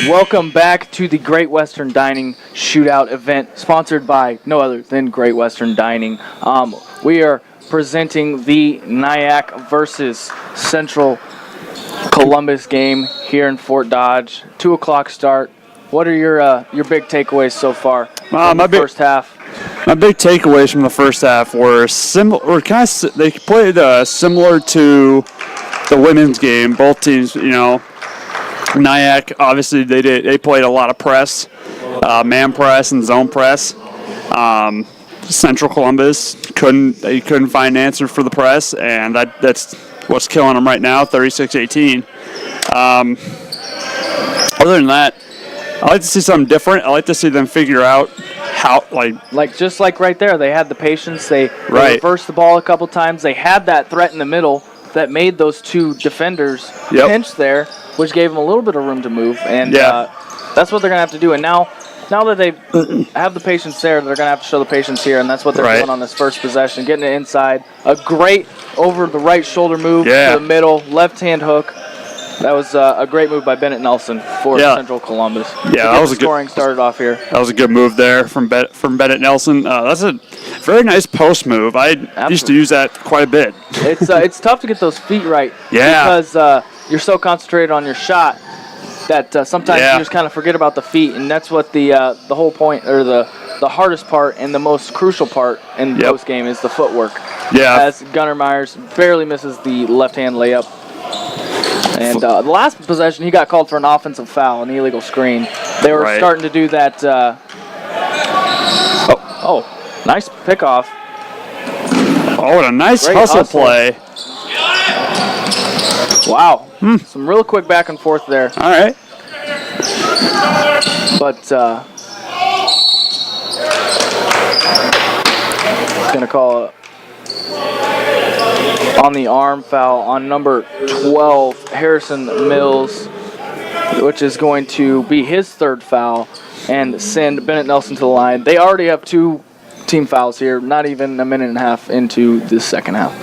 Welcome back to the Great Western Dining Shootout event, sponsored by no other than Great Western Dining. We are presenting the NIACC versus Central Columbus game here in Fort Dodge. 2 o'clock start. What are your big takeaways so far from the first half? My big takeaways from the first half were similar. They played similar to the women's game. Both teams, NIACC, obviously they played a lot of press, man press and zone press. Central Columbus couldn't find an answer for the press, and that's what's killing them right now, 36-18. Other than that, I like to see something different. I like to see them figure out how, just like right there, they had the patience. They reversed the ball a couple times. They had that threat in the middle that made those two defenders pinch there, which gave them a little bit of room to move. And that's what they're going to have to do. And now that they have the patience there, they're going to have to show the patience here, and that's what they're doing on this first possession, getting it inside. A great over the right shoulder move to the middle, left-hand hook. That was a great move by Bennett Nelson for Central Columbus. Yeah, that was scoring started off here. That was a good move there from Bennett Nelson. That's a very nice post move. I used to use that quite a bit. It's tough to get those feet right. Yeah. Because you're so concentrated on your shot that sometimes you just kind of forget about the feet, and that's what the whole point, or the hardest part and the most crucial part in the post game is the footwork. Yeah. As Gunnar Myers barely misses the left-hand layup. And the last possession, he got called for an offensive foul, an illegal screen. They were starting to do that. Nice pickoff. Oh, what a nice hustle play. Wow. Some real quick back and forth there. All right. But going to call on the arm foul on number 12, Harrison Mills, which is going to be his third foul and send Bennett Nelson to the line. They already have 2 team fouls here, not even a minute and a half into the second half.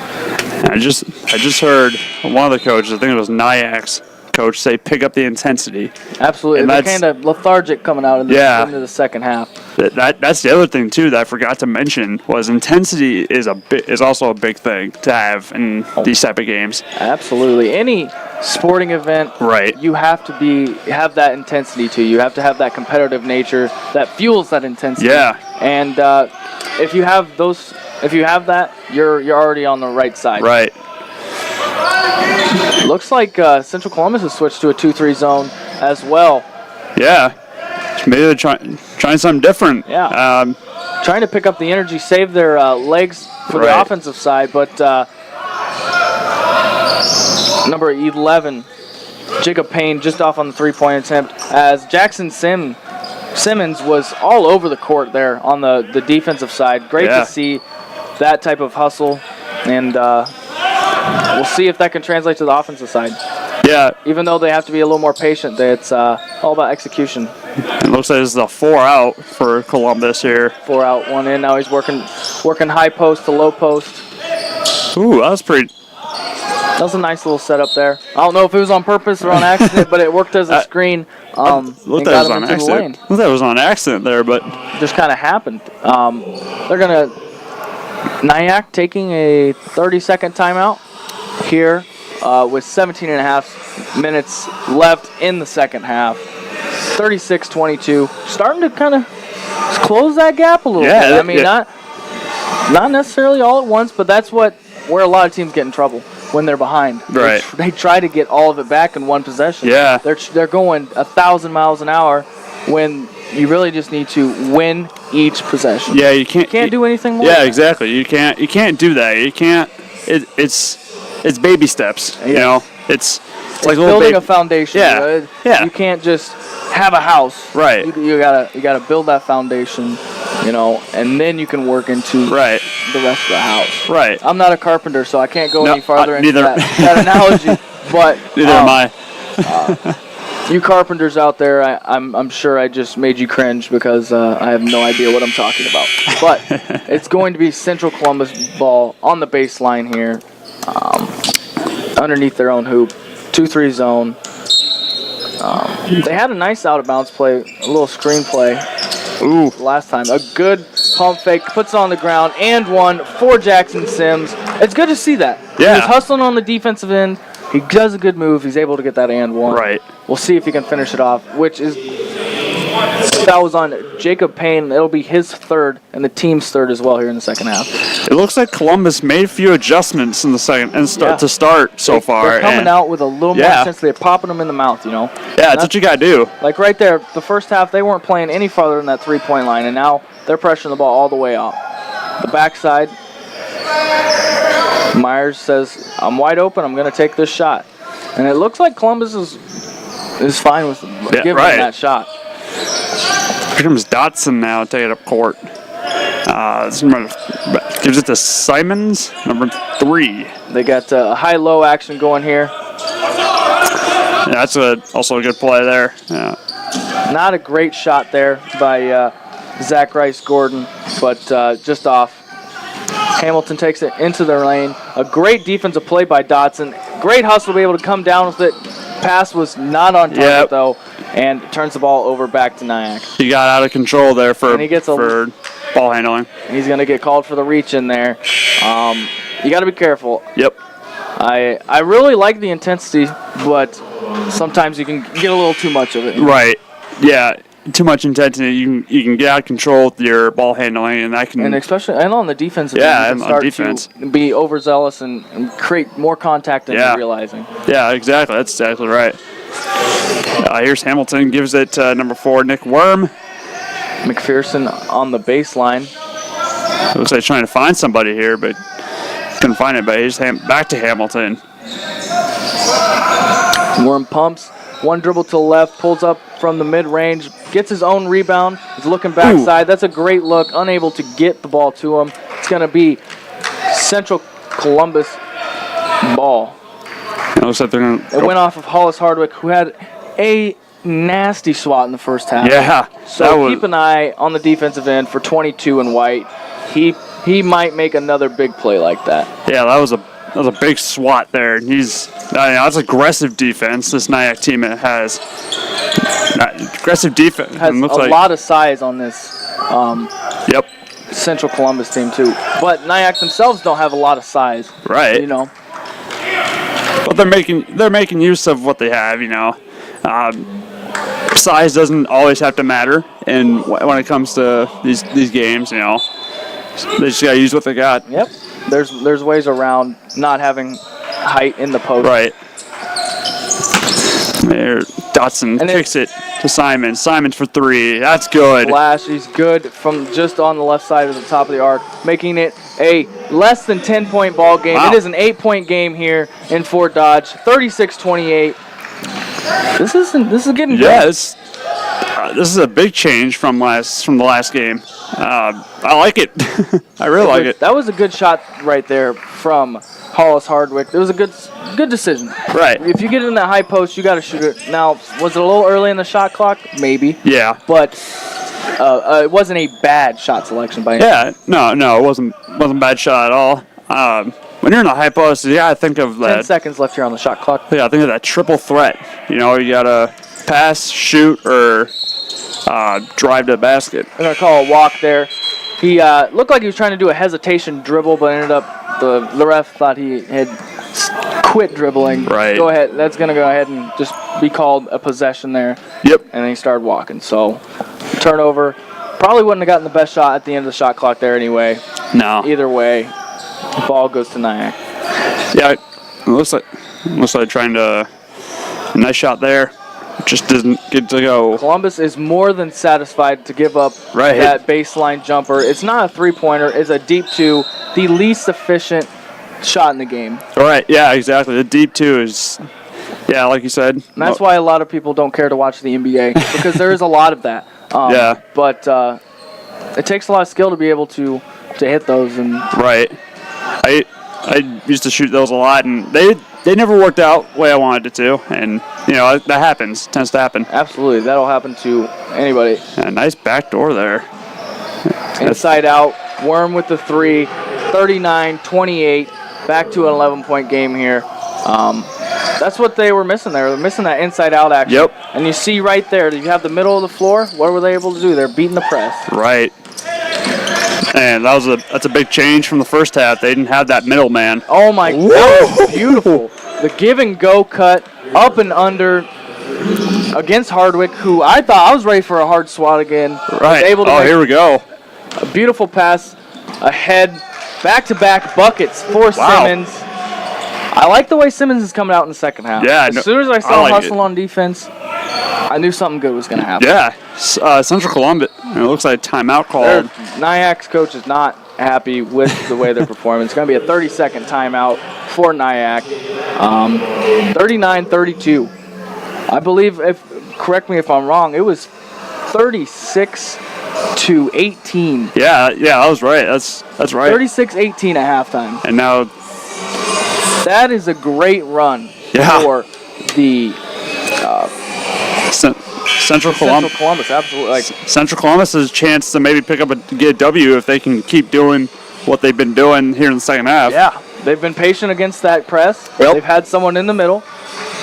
I just heard one of the coaches, I think it was NIACC's coach, say pick up the intensity. Absolutely. And they're kind of lethargic coming out into the second half. That's the other thing too that I forgot to mention was intensity is also a big thing to have in these type of games. Absolutely. Any sporting event, you have to have that intensity to you. You have to have that competitive nature that fuels that intensity. Yeah. And if you have that, you're already on the right side. Right. Looks like Central Columbus has switched to a 2-3 zone as well. Yeah. Maybe they're trying something different. Yeah. Trying to pick up the energy, save their legs for the offensive side, but number 11, Jacob Payne, just off on the three-point attempt, as Jackson Simmons was all over the court there on the defensive side. Great to see that type of hustle, and we'll see if that can translate to the offensive side. Yeah. Even though they have to be a little more patient, it's all about execution. It looks like it's a 4 out for Columbus here. 4 out, 1 in. Now he's working high post to low post. Ooh, that was pretty. That was a nice little setup there. I don't know if it was on purpose or on accident, but it worked as a screen. Looked like it was on accident. I thought it was on accident there, but just kind of happened. They're gonna NIACC taking a 30-second timeout here with 17 and a half minutes left in the second half. 36-22, starting to kind of close that gap a little bit. I mean, not necessarily all at once, but that's where a lot of teams get in trouble when they're behind. Right. They try to get all of it back in one possession. Yeah. They're going 1,000 miles an hour when you really just need to win each possession. Yeah, you can't do anything more. Yeah, exactly. You can't do that. You can't. It's baby steps. You know. It's like building a foundation. Yeah. Yeah. You can't just have a house. Right. You gotta build that foundation, and then you can work into the rest of the house. Right. I'm not a carpenter, so I can't go any farther into neither. that analogy. But Neither am I. You carpenters out there, I'm sure I just made you cringe because I have no idea what I'm talking about. But it's going to be Central Columbus ball on the baseline here, underneath their own hoop, 2-3 zone. They had a nice out of bounds play, a little screen play. Ooh. Last time. A good pump fake, puts it on the ground, and one for Jackson Sims. It's good to see that. Yeah. He's hustling on the defensive end. He does a good move. He's able to get that and one. Right. We'll see if he can finish it off, which is, that was on Jacob Payne. It'll be his third and the team's third as well here in the second half. It looks like Columbus made a few adjustments in the second and to start so far. They're coming out with a little more sense. They're popping them in the mouth, Yeah, that's what you got to do. Like right there, the first half, they weren't playing any farther than that three-point line, and now they're pressuring the ball all the way out. The backside, Myers says, I'm wide open. I'm going to take this shot. And it looks like Columbus is fine with giving him that shot. Here comes Dotson now taking up court. Gives it to Simons, number 3. They got high-low action going here. Yeah, that's also a good play there. Yeah. Not a great shot there by Zach Rice-Gordon, but just off. Hamilton takes it into their lane. A great defensive play by Dotson. Great hustle to be able to come down with it. Pass was not on target, though, and turns the ball over back to NIACC. He got out of control there for ball handling. He's going to get called for the reach in there. You got to be careful. Yep. I really like the intensity, but sometimes you can get a little too much of it. Right. Yeah. Too much intensity, you can get out of control with your ball handling, and that can. And especially on the defensive end, you can start to be overzealous and create more contact than you're realizing. Yeah, exactly. That's exactly right. Here's Hamilton, gives it to number 4, Nick Worm. McPherson on the baseline. Looks like trying to find somebody here, but couldn't find it. But he's back to Hamilton. Worm pumps. One dribble to the left, pulls up from the mid-range, gets his own rebound, is looking backside. That's a great look, unable to get the ball to him. It's going to be Central Columbus ball. It looks like they're going to... It went off of Hollis Hardwick, who had a nasty swat in the first half. Yeah. So keep an eye on the defensive end for 22 and White. He might make another big play like that. Yeah, that was a big swat there. That's aggressive defense. This NIACC team has aggressive defense. Has a lot of size on this. Yep. Central Columbus team too, but NIACC themselves don't have a lot of size. Right. But they're making use of what they have. Size doesn't always have to matter, and when it comes to these games, they just gotta use what they got. Yep. There's ways around not having height in the post. Right. There, Dotson kicks it to Simons. Simons for 3. That's good. Flash. He's good from just on the left side of the top of the arc, making it a less than 10-point ball game. Wow. It is an 8-point game here in Fort Dodge. 36-28. This is getting good. Yes. This is a big change from the last game. I like it. I really like it. That was a good shot right there from Hollis Hardwick. It was a good decision. Right. If you get in that high post, you got to shoot it. Now, was it a little early in the shot clock? Maybe. Yeah. But it wasn't a bad shot selection by any means. No, it wasn't a bad shot at all. When you're in the high post, you got to think of that. 10 seconds left here on the shot clock. Yeah, think of that triple threat. You got to pass, shoot, or drive to the basket. I'm going to call a walk there. He looked like he was trying to do a hesitation dribble, but ended up the ref thought he had quit dribbling. Right. Go ahead. That's going to go ahead and just be called a possession there. Yep. And then he started walking. So turnover. Probably wouldn't have gotten the best shot at the end of the shot clock there anyway. No. Either way, the ball goes to NIACC. Yeah, it looks like trying to... A nice shot there. Just doesn't get to go. Columbus is more than satisfied to give up that baseline jumper. It's not a three-pointer. It's a deep 2, the least efficient shot in the game. Right, yeah, exactly. The deep two is, yeah, like you said. And that's why a lot of people don't care to watch the NBA, because there is a lot of that. Yeah. But it takes a lot of skill to be able to hit those. And right. I used to shoot those a lot, and they never worked out the way I wanted it to. And, that happens. It tends to happen. Absolutely. That'll happen to anybody. Yeah, nice back door there. Inside out. Worm with the 3. 39-28. Back to an 11-point game here. That's what they were missing there. They're missing that inside-out action. Yep. And you see right there, you have the middle of the floor. What were they able to do? They're beating the press. Right. And that's a big change from the first half. They didn't have that middle man. Oh, my God. That was beautiful. The give-and-go cut up and under against Hardwick, who I was ready for a hard swat again. Right. Here we go. A beautiful pass ahead. Back-to-back buckets for Simmons. I like the way Simmons is coming out in the second half. Yeah, as soon as I saw hustle on defense, I knew something good was going to happen. Yeah, Central Columbus. It looks like a timeout called. NIACC's coach is not happy with the way they're performing. It's going to be a 30-second timeout for NIACC. 39-32. I believe, correct me if I'm wrong, it was 36-18. Yeah, I was right. That's right. 36-18 at halftime. And now. That is a great run for the Central Columbus. Central Columbus, absolutely. Central Columbus has a chance to maybe pick up get a W if they can keep doing what they've been doing here in the second half. Yeah, they've been patient against that press. Yep. They've had someone in the middle.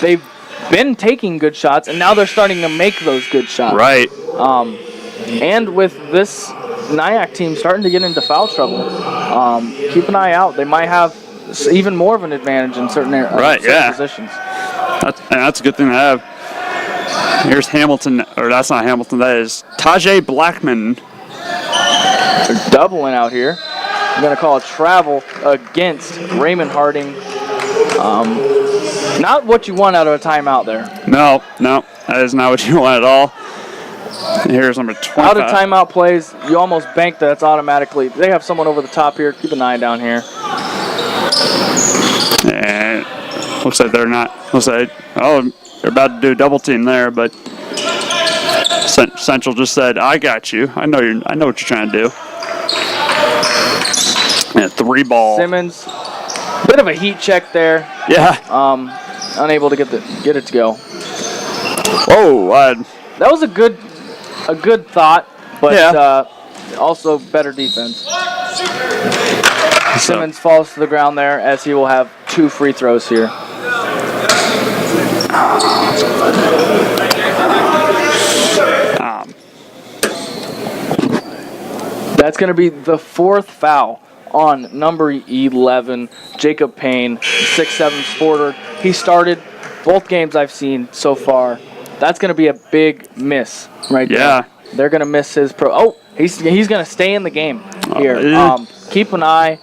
They've been taking good shots, and now they're starting to make those good shots. Right. And with this NIACC team starting to get into foul trouble, keep an eye out. They might have even more of an advantage in certain positions. That's a good thing to have. Here's Hamilton, or that's not Hamilton, that is Tajay Blackman. They're doubling out here. I'm going to call a travel against Raymond Harding. Not what you want out of a timeout there. No, that is not what you want at all. Here's number 25. Out of timeout plays, you almost bank that's automatically. They have someone over the top here. Keep an eye down here. And looks like they're not. They're about to do a double team there, but Central just said, "I got you. I know what you're trying to do." And 3 ball. Simmons, bit of a heat check there. Yeah. Unable to get it to go. Whoa. That was a good thought, but also better defense. Simmons falls to the ground there as he will have 2 free throws here. That's going to be the 4th foul on number 11, Jacob Payne, 6'7" sporter. He started both games I've seen so far. That's going to be a big miss right there. Yeah. They're going to miss his pro. Oh, he's going to stay in the game here. Keep an eye.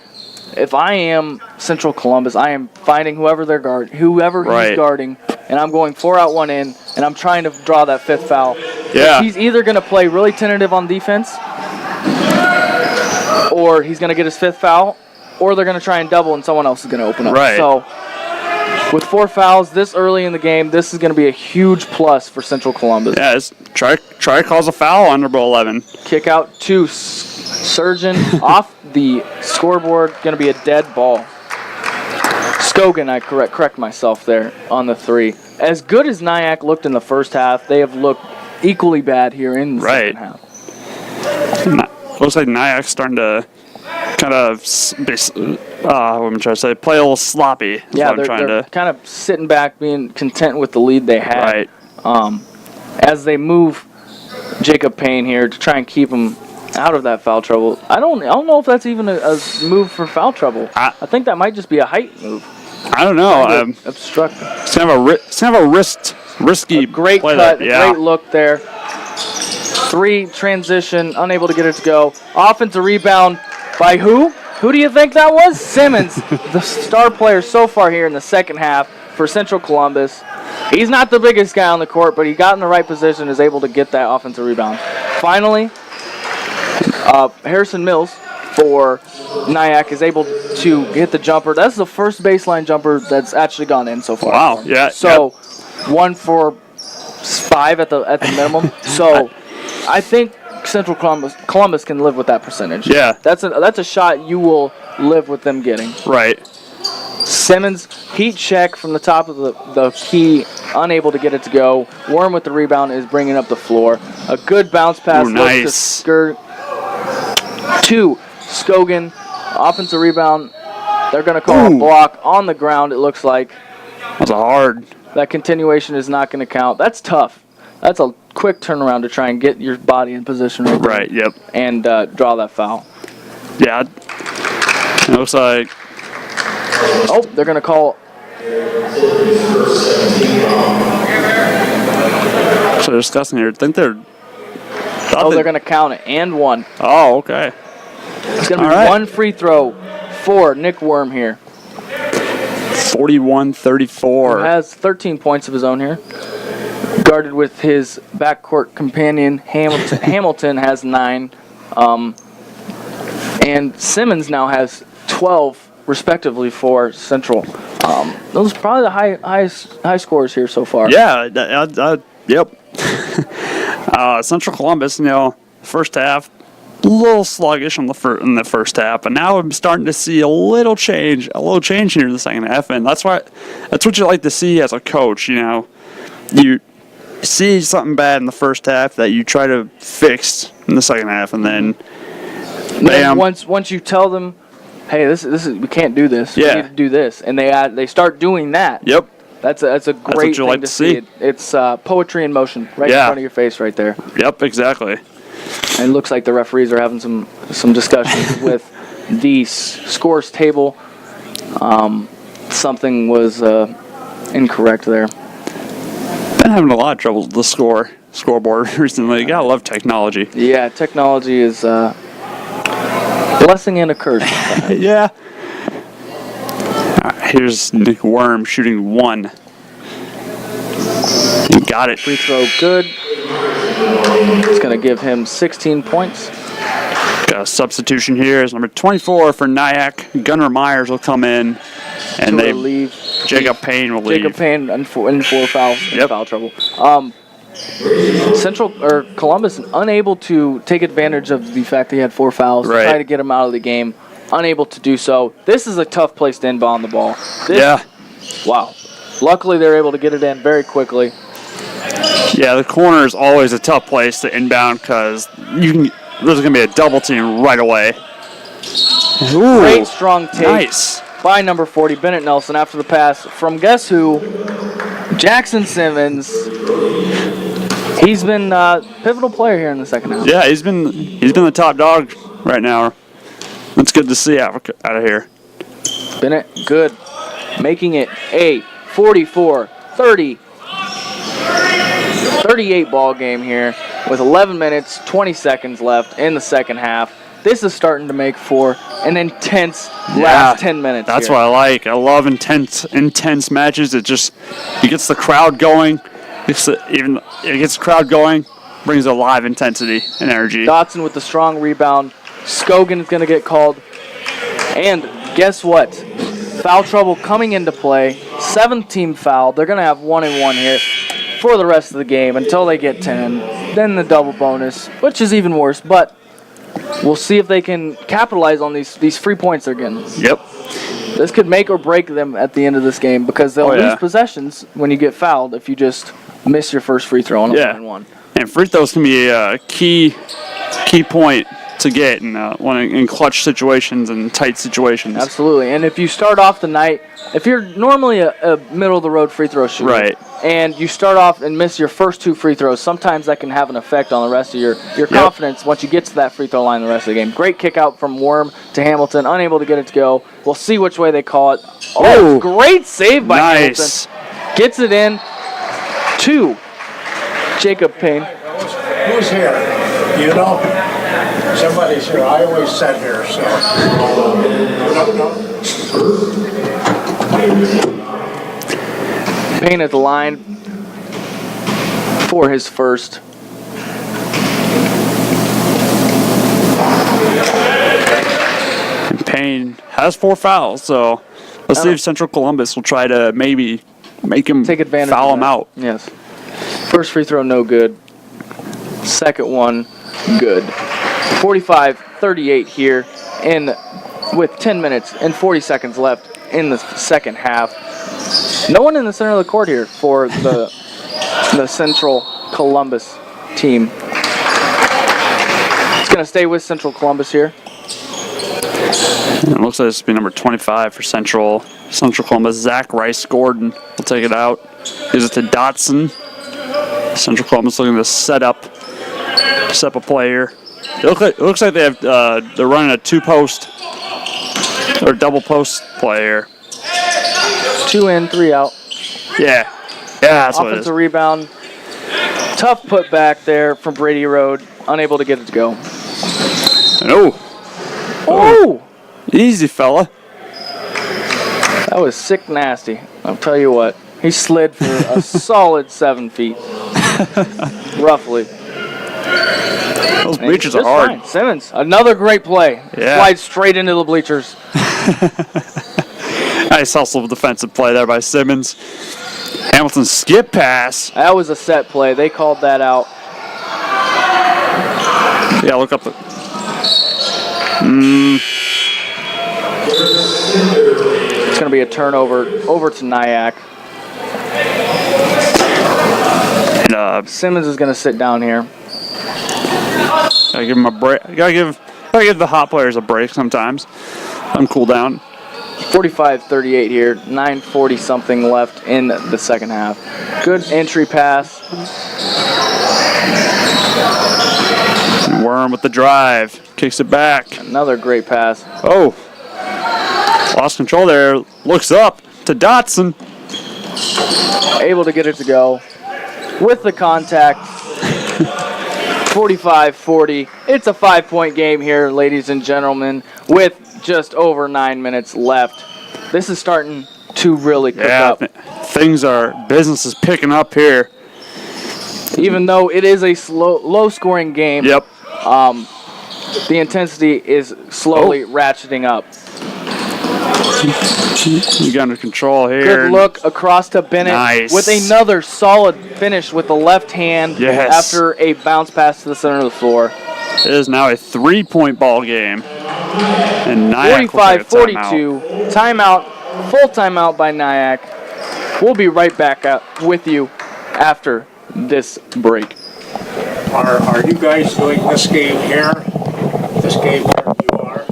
If I am Central Columbus, I am finding whoever he's guarding, and I'm going 4 out, 1 in, and I'm trying to draw that 5th foul. Yeah. He's either going to play really tentative on defense, or he's going to get his 5th foul, or they're going to try and double, and someone else is going to open up. Right. So with 4 fouls this early in the game, this is going to be a huge plus for Central Columbus. Yeah, try calls a foul on number 11. Kick out to Surgeon off the scoreboard, going to be a dead ball. Scogan, I correct myself there on the 3. As good as NIACC looked in the first half, they have looked equally bad here in the second half. Looks like NIACC's starting to kind of, play a little sloppy. Yeah, they're kind of sitting back, being content with the lead they had. Right. As they move Jacob Payne here to try and keep him out of that foul trouble. I don't know if that's even a move for foul trouble. I think that might just be a height move. I don't know. Obstruct. It's kind of a risky. Great play cut, yeah. great look there. 3 transition, unable to get it to go. Offensive rebound by who? Who do you think that was? Simmons, the star player so far here in the second half for Central Columbus. He's not the biggest guy on the court, but he got in the right position, is able to get that offensive rebound. Finally, Harrison Mills for NIACC is able to hit the jumper. That's the first baseline jumper that's actually gone in so far. Wow, yeah. So 1 for 5 at the minimum. So I think Central Columbus can live with that percentage. Yeah. That's a shot you will live with them getting. Right. Simmons, heat check from the top of the key, unable to get it to go. Worm with the rebound is bringing up the floor. A good bounce pass. Ooh, nice. To Scogan, offensive rebound. They're going to call a block on the ground, it looks like. That's hard. That continuation is not going to count. That's tough. That's a quick turnaround to try and get your body in position right there. Right, yep. And draw that foul. Yeah. It looks like... Oh, they're going to call... So they're discussing here. I think they're... they're going to count it. And 1. Oh, okay. It's going to be 1 free throw for Nick Worm here. 41-34. Who has 13 points of his own here. Guarded with his backcourt companion, Hamilton has 9. And Simmons now has 12, respectively, for Central. Those are probably the high scores here so far. Yeah, yep. Central Columbus, first half, a little sluggish in the first half, but now I'm starting to see a little change here in the second half, and that's what you like to see as a coach. You see something bad in the first half that you try to fix in the second half, and then bam. Once you tell them, hey, this is we can't do this. Yeah. We need to do this, and they start doing that. Yep. That's a great thing like to see. It's poetry in motion right in front of your face right there. Yep, exactly. And it looks like the referees are having some discussions with the scores table. Something was incorrect there. Been having a lot of trouble with the scoreboard recently. You gotta love technology. Yeah, technology is a blessing and a curse. Yeah. Here's Nick Worm shooting 1. He got it. Free throw good. It's going to give him 16 points. Got a substitution here is number 24 for NIACC. Gunnar Myers will come in, and they leave. Jacob Payne will leave. Jacob Payne in 4 fouls. In foul trouble. Columbus unable to take advantage of the fact that he had 4 fouls. Right. Try to get him out of the game. Unable to do so. This is a tough place to inbound the ball. Wow. Luckily, they're able to get it in very quickly. Yeah, the corner is always a tough place to inbound because there's going to be a double team right away. Ooh, great strong take nice. By number 40, Bennett Nelson, after the pass from guess who? Jackson Simmons. He's been a pivotal player here in the second half. Yeah, he's been the top dog right now. That's good to see out of here. Bennett, good. Making it a 44-38 ball game here with 11 minutes, 20 seconds left in the second half. This is starting to make for an intense last 10 minutes. That's here. what I like. I love intense matches. It gets the crowd going. It gets the crowd going, brings a live intensity and energy. Dotson with the strong rebound. Scogan is going to get called. And guess what? Foul trouble coming into play. 7th team foul. They're going to have 1-1 here for the rest of the game until they get 10. Then the double bonus, which is even worse. But we'll see if they can capitalize on these free points they're getting. Yep. This could make or break them at the end of this game because they'll lose possessions when you get fouled if you just miss your first free throw on a 1-1. And free throws can be a key point to get in clutch situations and tight situations. Absolutely. And if you start off the night, if you're normally a middle-of-the-road free throw shooter, right, and you start off and miss your first 2 free throws, sometimes that can have an effect on the rest of your confidence once you get to that free throw line the rest of the game. Great kick out from Worm to Hamilton, unable to get it to go. We'll see which way they call it. Oh, great save by Hamilton. Gets it in to Jacob Payne. Who's here? You know? Somebody's here. I always sit here, so. Payne at the line for his first. Payne has 4 fouls, so let's see if Central Columbus will try to maybe make him take advantage foul of him that. out. Yes. First free throw, no good. Second one, good. 45-38 here with 10 minutes and 40 seconds left in the second half. No one in the center of the court here for the Central Columbus team. It's going to stay with Central Columbus here. And it looks like this will be number 25 for Central Columbus. Zach Rice Gordon will take it out. Gives it to Dotson. Central Columbus looking to set up a player. It looks like they have they're running a 2-post or double post player. 2 in, 3 out. Yeah, that's what it is. Offensive rebound. Tough put back there from Brady Road. Unable to get it to go. Oh! Easy, fella. That was sick nasty. I'll tell you what. He slid for a solid 7 feet. Roughly. Those bleachers are hard. Fine. Simmons, another great play. Yeah. Slides straight into the bleachers. Nice hustle defensive play there by Simmons. Hamilton skip pass. That was a set play. They called that out. Yeah, look up the... It's going to be a turnover over to NIACC. And Simmons is going to sit down here. Gotta give him a break. Gotta give the hot players a break sometimes. Let them cool down. 45-38 here. 9:40 something left in the second half. Good entry pass. And Worm with the drive. Kicks it back. Another great pass. Oh. Lost control there. Looks up to Dotson. Able to get it to go. With the contact. 45-40. It's a 5-point game here, ladies and gentlemen, with just over 9 minutes left. This is starting to really cook up. Business is picking up here. Even though it is a low-scoring game, Yep. The intensity is slowly ratcheting up. You got under control here. Good look across to Bennett with another solid finish with the left hand after a bounce pass to the center of the floor. It is now a 3-point ball game. And NIACC 45-42. Timeout. Full timeout by NIACC. We'll be right back with you after this break. Are you guys doing this game here? This game where you are?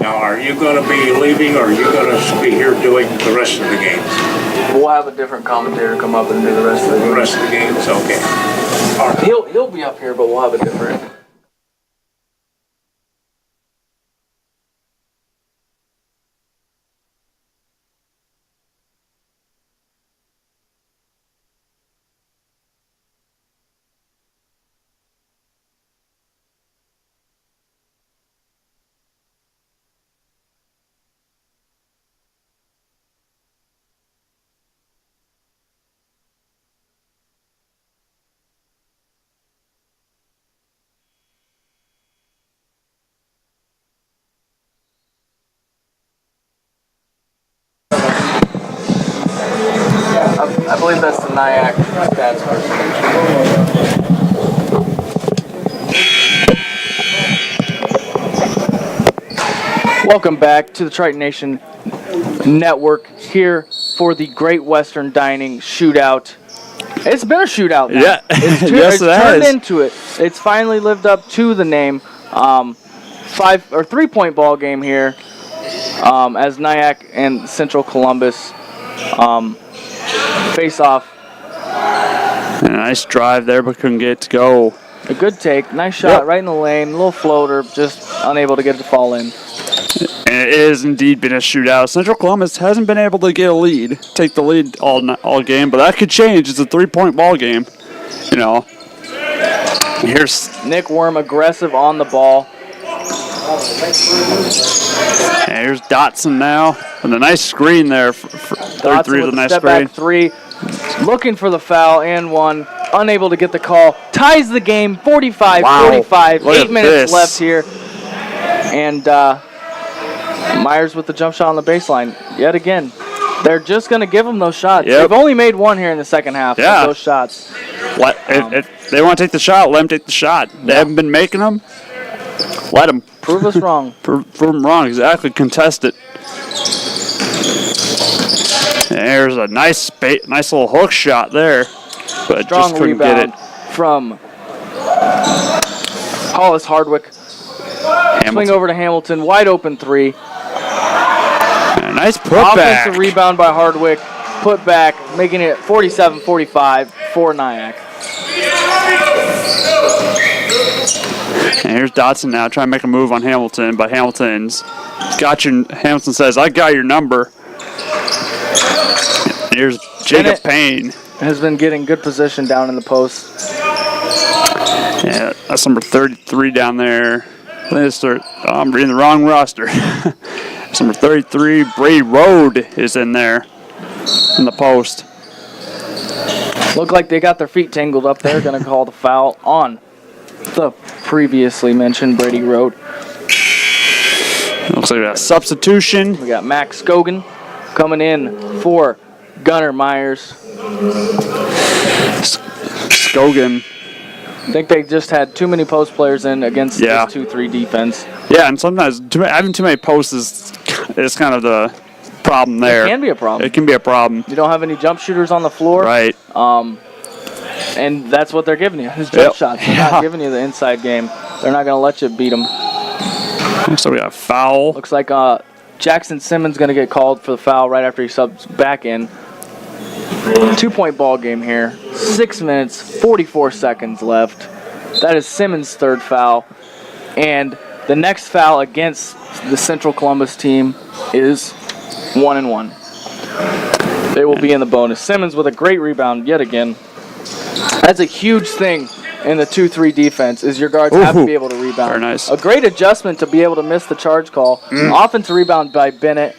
Now, are you going to be leaving, or are you going to be here doing the rest of the games? We'll have a different commentator come up and do the rest of the games. The rest of the games? Okay. All right. He'll be up here, but we'll have a different... I believe that's the NIACC stats person. Welcome back to the Triton Nation Network here for the Great Western Dining Shootout. It's been a shootout now. Yeah, it's turned into it. It's finally lived up to the name. 3-point ball game here as NIACC and Central Columbus face off. And a nice drive there, but couldn't get it to go. A good take. Nice shot right in the lane. A little floater, just unable to get it to fall in. And it has indeed been a shootout. Central Columbus hasn't been able to get a lead, take the lead all game, but that could change. It's a 3-point ball game. You know. Here's Nick Worm aggressive on the ball. And here's Dotson now with a nice screen there. Dotson three with a nice step screen. back three. Looking for the foul and one. Unable to get the call. Ties the game 45-45. Look 8 at minutes this. left here. And Myers with the jump shot on the baseline. Yet again, they're just going to give them those shots. Yep. They've only made one here in the second half of those shots. If they want to take the shot, let them take the shot. They haven't been making them. Let them. Prove us wrong. Prove them wrong. Exactly. Contest it. There's a nice little hook shot there, but Strong just couldn't rebound get it. from Hollis Hardwick. Swing over to Hamilton. Wide open three. A nice putback. Offensive rebound by Hardwick. Put back, making it 47-45 for NIACC. And here's Dotson now trying to make a move on Hamilton, but Hamilton's got you. Hamilton says, "I got your number." And here's Jacob Payne. Has been getting good position down in the post. Yeah, that's number 33 down there. I'm reading the wrong roster. That's number 33, Brady Road is in there in the post. Look like they got their feet tangled up there. Going to call the foul on the previously mentioned Brady Road. Looks like we got a substitution. We got Max Scogan coming in for Gunnar Myers. Scogan. I think they just had too many post players in against this 2-3 defense. Yeah, and sometimes having too many posts is kind of the problem there. It can be a problem. It can be a problem. You don't have any jump shooters on the floor. Right. And that's what they're giving you, is jump shots. They're not giving you the inside game. They're not going to let you beat them. So we got a foul. Looks like Jackson Simmons going to get called for the foul right after he subs back in. 2-point ball game here. 6 minutes, 44 seconds left. That is Simmons' third foul. And the next foul against the Central Columbus team is 1-1. They will be in the bonus. Simmons with a great rebound yet again. That's a huge thing in the 2-3 defense, is your guards have to be able to rebound. Very nice. A great adjustment to be able to miss the charge call. Offensive rebound by Bennett.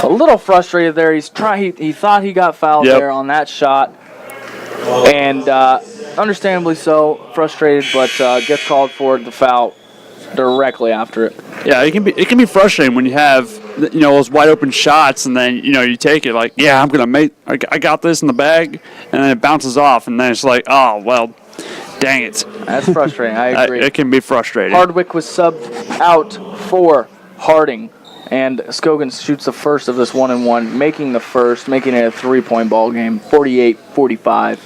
A little frustrated there. He thought he got fouled there on that shot, and understandably so, frustrated, but gets called for the foul directly after it. Yeah, it can be frustrating when you have those wide open shots, and then you take it like, yeah, I'm gonna make, I got this in the bag, and then it bounces off, and then it's like, oh well, dang it. That's frustrating. I agree. It can be frustrating. Hardwick was subbed out for Harding. And Scogan shoots the first of this 1-1, making the first, making it a 3-point ball game, 48-45.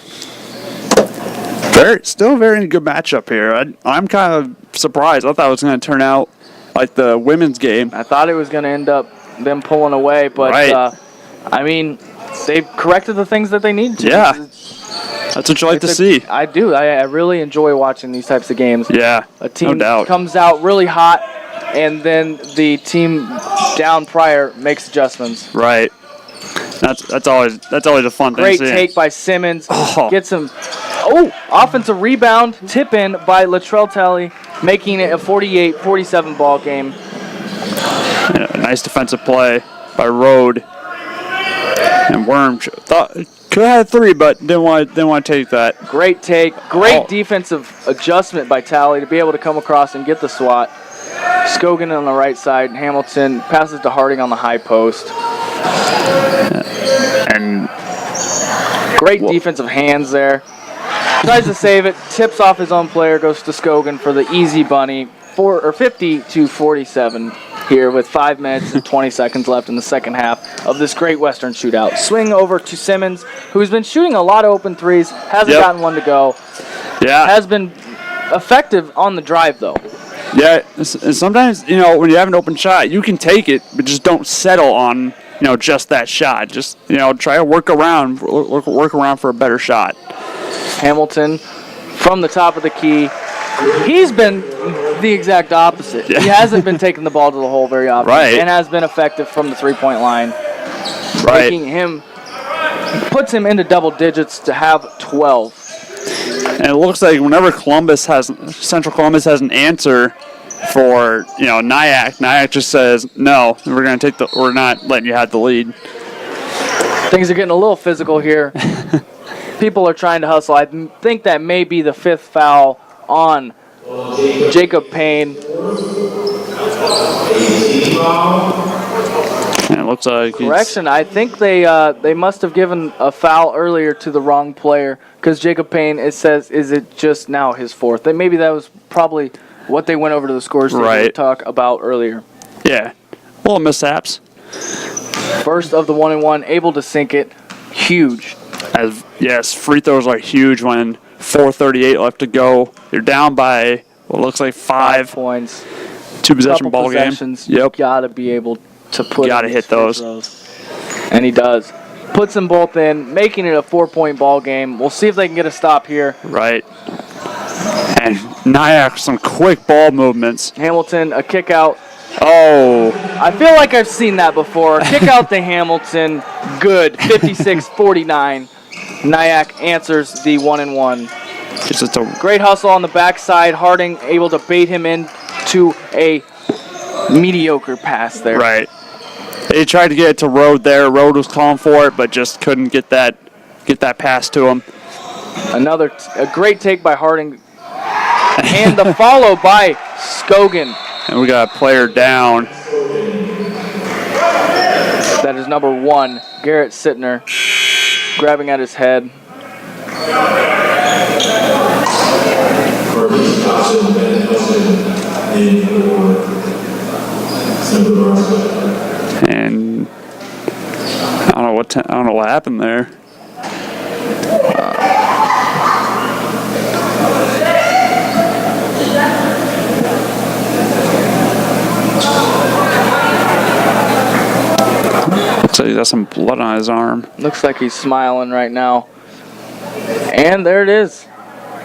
Still very good matchup here. I'm kind of surprised. I thought it was going to turn out like the women's game. I thought it was going to end up them pulling away, but I mean, they've corrected the things that they need to. Yeah, that's what you like to see. I do. I really enjoy watching these types of games. Yeah, a team no doubt. Comes out really hot, and then the team down prior makes adjustments. Right. That's always a fun thing. Great take by Simmons. Gets him. Offensive rebound, tip in by Latrell Talley, making it a 48-47 ball game. Yeah, a nice defensive play by Rode. And Worm thought could have had 3, but didn't want to take that. Great take. Great defensive adjustment by Talley to be able to come across and get the swat. Scogan on the right side. Hamilton passes to Harding on the high post. And great defensive hands there. Tries to save it. Tips off his own player. Goes to Scogan for the easy bunny. 50-47 here with 5 minutes and 20 seconds left in the second half of this Great Western Shootout. Swing over to Simmons, who's been shooting a lot of open threes. Hasn't gotten one to go. Yeah. Has been effective on the drive, though. Yeah, and sometimes, when you have an open shot, you can take it, but just don't settle on, just that shot. Just, try to work around for a better shot. Hamilton from the top of the key. He's been the exact opposite. Yeah. He hasn't been taking the ball to the hole very often. Right. And has been effective from the three-point line. Right. Puts him into double digits to have 12. And it looks like whenever Central Columbus has an answer for, NIACC just says, no, we're not letting you have the lead. Things are getting a little physical here. People are trying to hustle. I think that may be the 5th foul on Jacob Payne. And it looks like Correction, I think they must have given a foul earlier to the wrong player because Jacob Payne, it says, is it just now his fourth? Maybe that was probably what they went over to the scores to talk about earlier. Yeah, little mishaps. First of the 1-and-1, able to sink it. Huge. Yes, free throws are huge when 4:38 left to go. You're down by what looks like 5 points. 2-possession ball game. Yep. You gotta be able to put. Gotta hit those. And he does. Puts them both in, making it a 4-point ball game. We'll see if they can get a stop here. Right. And NIACC, some quick ball movements. Hamilton, a kick out. Oh. I feel like I've seen that before. Kick out to Hamilton. Good. 56-49. NIACC answers the 1-and-1. Just a great hustle on the backside. Harding able to bait him into a mediocre pass there. Right. They tried to get it to Rode there. Rode was calling for it, but just couldn't get that pass to him. A great take by Harding. And the follow by Scogan. And we got a player down. That is number 1, Garrett Sittner, grabbing at his head. And I don't know what happened there. Looks like he got some blood on his arm. Looks like he's smiling right now. And there it is.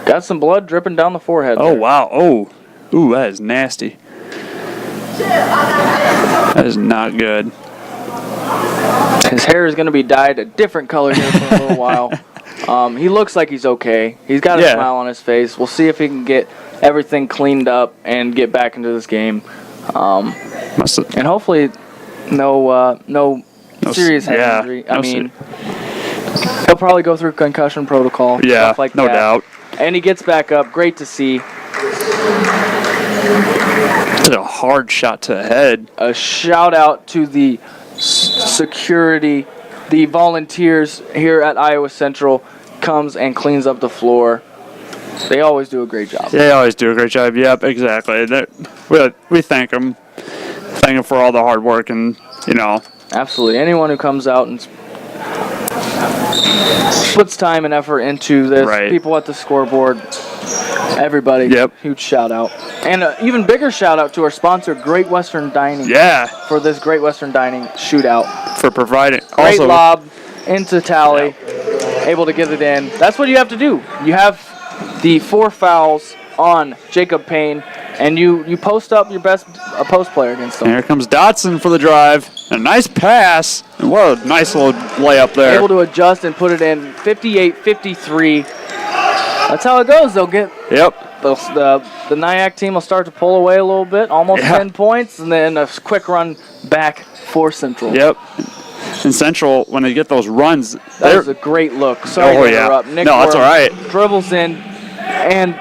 Got some blood dripping down the forehead. Oh, wow. Oh. Ooh, that is nasty. That is not good. His hair is going to be dyed a different color here for a little while. He looks like he's okay. He's got a smile on his face. We'll see if he can get everything cleaned up and get back into this game. And hopefully no serious head injury. I mean, he'll probably go through concussion protocol. Yeah, stuff like no that. doubt. And he gets back up. Great to see. Did a hard shot to the head. A shout out to the security, the volunteers here at Iowa Central comes and cleans up the floor. They always do a great job. They always do a great job. Yep, exactly. We thank them. Thank them for all the hard work and, Absolutely. Anyone who comes out and puts time and effort into this, people at the scoreboard, everybody, huge shout out. And an even bigger shout out to our sponsor, Great Western Dining. Yeah. For this Great Western Dining shootout. For providing. Great lob into Tally, able to get it in. That's what you have to do. You have the 4 fouls on Jacob Payne, and you post up your best post player against them. And here comes Dotson for the drive. A nice pass. And what a nice little layup there. Able to adjust and put it in. 58-53. That's how it goes. They'll get. Yep. The NIACC team will start to pull away a little bit, almost 10 points, and then a quick run back for Central. Yep. And Central, when they get those runs, that was a great look. Sorry to interrupt. Nick that's all right. Dribbles in and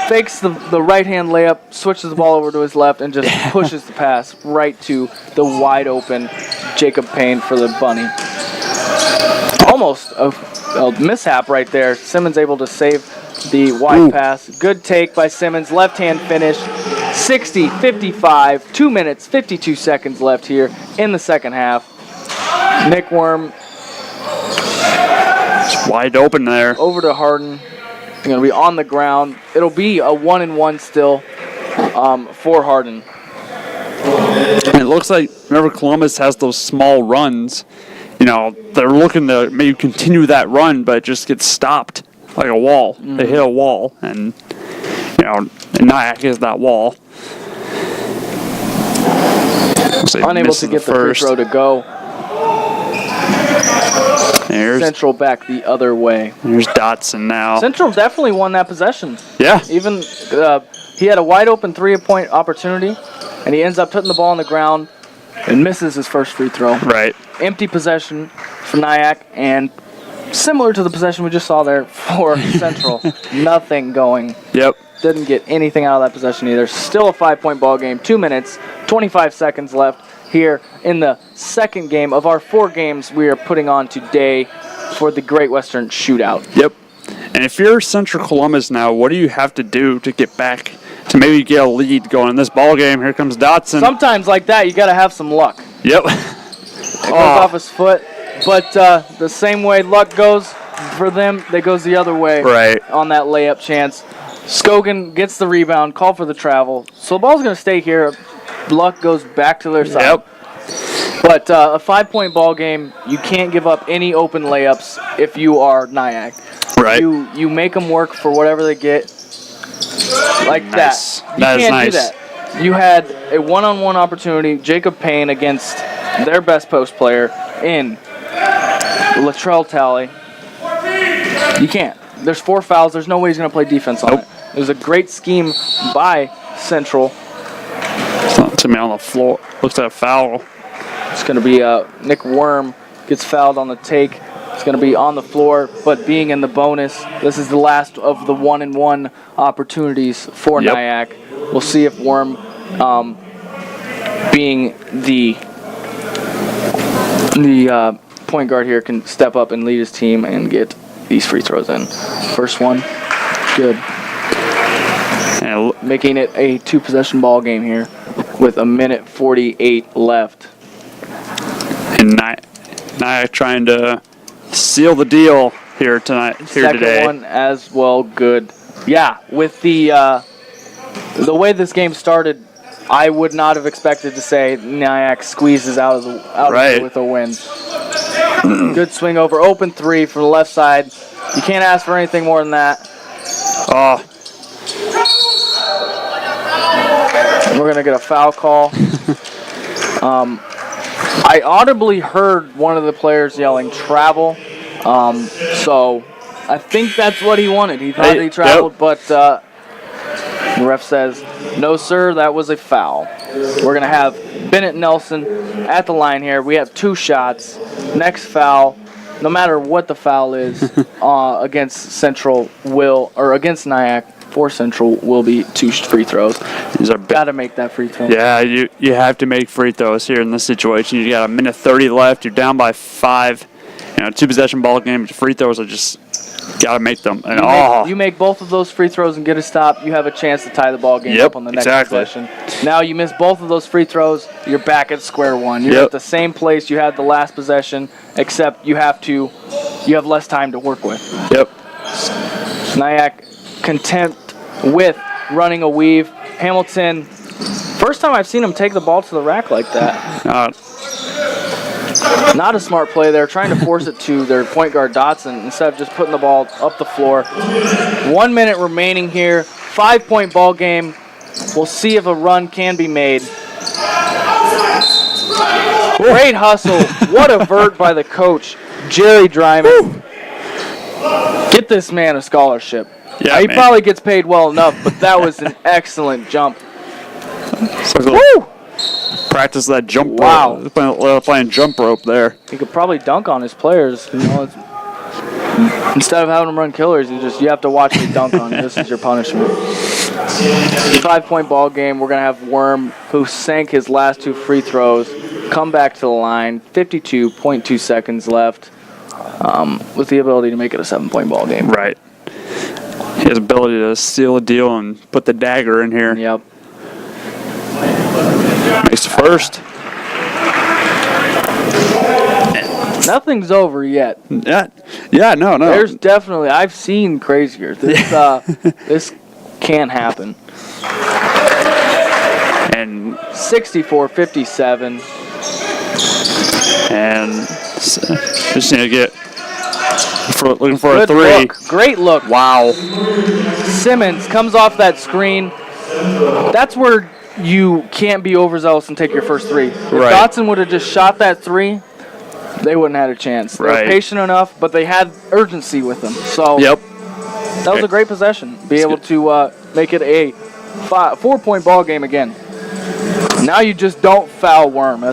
fakes the right-hand layup, switches the ball over to his left, and just pushes the pass right to the wide-open Jacob Payne for the Bunny. Almost a mishap right there. Simmons able to save the wide pass. Good take by Simmons. Left-hand finish. 60-55. 2 minutes, 52 seconds left here in the second half. Nick Worm. It's wide open there. Over to Hardin. They're going to be on the ground. It'll be a 1-and-1 still for Hardin. And it looks like, remember, Columbus has those small runs. They're looking to maybe continue that run, but it just gets stopped like a wall. Mm-hmm. They hit a wall, and, and NIACC is that wall. Unable to get the free throw to go. Central back the other way. There's Dotson now. Central definitely won that possession. Yeah. Even he had a wide open 3-point opportunity, and he ends up putting the ball on the ground and misses his first free throw. Right. Empty possession for NIACC, and similar to the possession we just saw there for Central. Nothing going. Yep. Didn't get anything out of that possession either. Still a 5-point ball game. 2 minutes, 25 seconds left here in the second game of our 4 games we are putting on today for the Great Western Shootout. Yep. And if you're Central Columbus now, what do you have to do to get back to maybe get a lead going in this ball game? Here comes Dotson. Sometimes like that, you got to have some luck. Yep. It goes off his foot, but the same way luck goes for them, that goes the other way on that layup chance. Scogan gets the rebound, call for the travel. So the ball's going to stay here. Luck goes back to their side. Yep. But a 5-point ball game, you can't give up any open layups if you are NIACC. Right. You make them work for whatever they get, like that. You can't do that. You had a one-on-one opportunity, Jacob Payne against their best post player in Latrell Talley. You can't. There's 4 fouls. There's no way he's going to play defense on it. It was a great scheme by Central. To me on the floor. Looks like a foul. It's going to be Nick Worm gets fouled on the take. It's going to be on the floor, but being in the bonus, this is the last of the 1-and-1 opportunities for NIACC. We'll see if Worm, being the point guard here, can step up and lead his team and get these free throws in. First one, good. And making it a 2-possession ball game here with 1:48 left. And NIACC trying to seal the deal here tonight. Second one as well, good. Yeah, with the way this game started, I would not have expected to say NIACC squeezes out of it with a win. Good swing over, open 3 from the left side. You can't ask for anything more than that. We're gonna get a foul call. I audibly heard one of the players yelling travel, so I think that's what he wanted. He thought he traveled, but the ref says, no, sir, that was a foul. We're going to have Bennett Nelson at the line here. We have 2 shots. Next foul, no matter what the foul is, against Central against NIACC for Central will be 2 free throws. Got to make that free throw. Yeah, you have to make free throws here in this situation. You got 1:30 left. You're down by 5. 2-possession ball game. Free throws are just got to make them. And you make both of those free throws and get a stop, you have a chance to tie the ball game up on the next possession. Now you miss both of those free throws, you're back at square one. You're at the same place you had the last possession, except you have less time to work with. Yep. NIACC content with running a weave. Hamilton, first time I've seen him take the ball to the rack like that. Not a smart play there, trying to force it to their point guard Dotson instead of just putting the ball up the floor. 1 minute remaining here, 5-point ball game. We'll see if a run can be made. Great hustle. What a vert by the coach, Jerry Dryman. Get this man a scholarship. Yeah, he probably gets paid well enough, but that was an excellent jump. Woo! Practice that jump rope. Playing jump rope there. He could probably dunk on his players. Instead of having them run killers, you have to watch me dunk on. This is your punishment. 5-point ball game. We're going to have Worm, who sank his last 2 free throws, come back to the line. 52.2 seconds left, with the ability to make it a 7-point ball game. Right. His ability to seal a deal and put the dagger in here. Yep. Makes the first. Nothing's over yet. Yeah, no. There's definitely, I've seen crazier. This can't happen. And 64-57. And just need to get looking for a 3. Look. Great look. Wow. Simmons comes off that screen. That's where you can't be overzealous and take your first 3. If Dotson would have just shot that 3, they wouldn't have had a chance. They were patient enough, but they had urgency with them. So that was a great possession. Be able to make it a 4-point ball game again. Now you just don't foul Worm.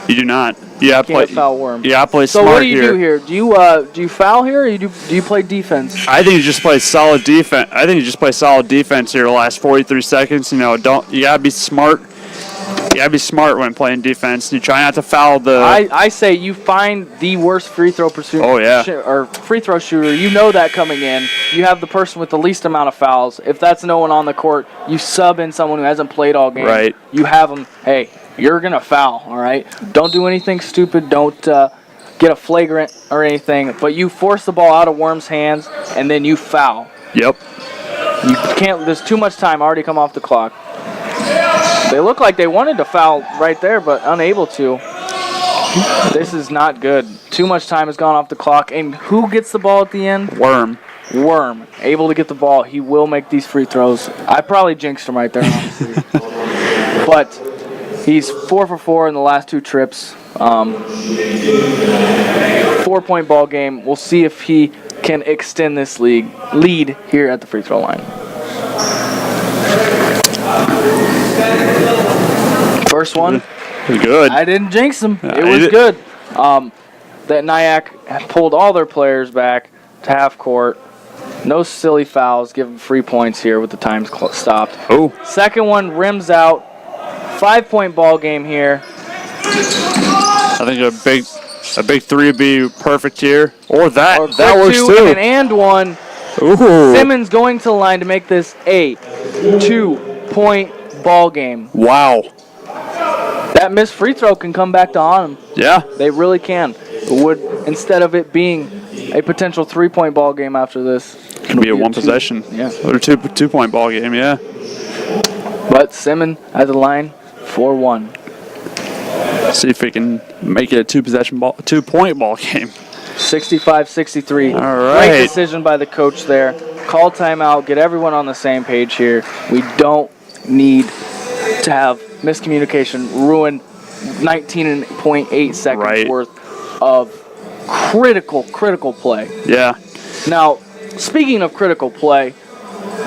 You do not. Yeah, Can't foul Worm. Yeah, I play so smart what do you do here? Do you foul here, or do you play defense? I think you just play solid defense. I think you just play solid defense here the last 43 seconds. You gotta be smart. You gotta be smart when playing defense. You try not to foul the. I say you find the worst free throw pursuit. Oh yeah. Or free throw shooter. You know that coming in. You have the person with the least amount of fouls. If that's no one on the court, you sub in someone who hasn't played all game. Right. You have them. Hey, you're gonna foul. All right. Don't do anything stupid. Don't get a flagrant or anything. But you force the ball out of Worm's hands and then you foul. Yep. You can't. There's too much time already come off the clock. They look like they wanted to foul right there, but unable to. This is not good. Too much time has gone off the clock. And who gets the ball at the end? Worm. Able to get the ball. He will make these free throws. I probably jinxed him right there, honestly. But he's 4 for 4 in the last 2 trips. 4-point ball game. We'll see if he can extend this lead here at the free throw line. First one. Good. I didn't jinx him. It was good. That NIACC had pulled all their players back to half court. No silly fouls. Give them free points here with the time stopped. Oh. Second one rims out. 5-point ball game here. I think a big 3 would be perfect here. Or that. Or that works two, too. And one. Ooh. Simmons going to the line to make this a 2-point ball game. Wow. That missed free throw can come back to haunt them. Yeah. They really can. It would, instead of it being a potential 3-point ball game after this. Could be a 1 possession. Yeah. Or a 2-point ball game, yeah. But Simmons at the line, 4-1. See if we can make it a 2-point ball game. 65-63. All right. Great decision by the coach there. Call timeout. Get everyone on the same page here. We don't need to have miscommunication ruin 19.8 seconds worth of critical play. Yeah. Now, speaking of critical play,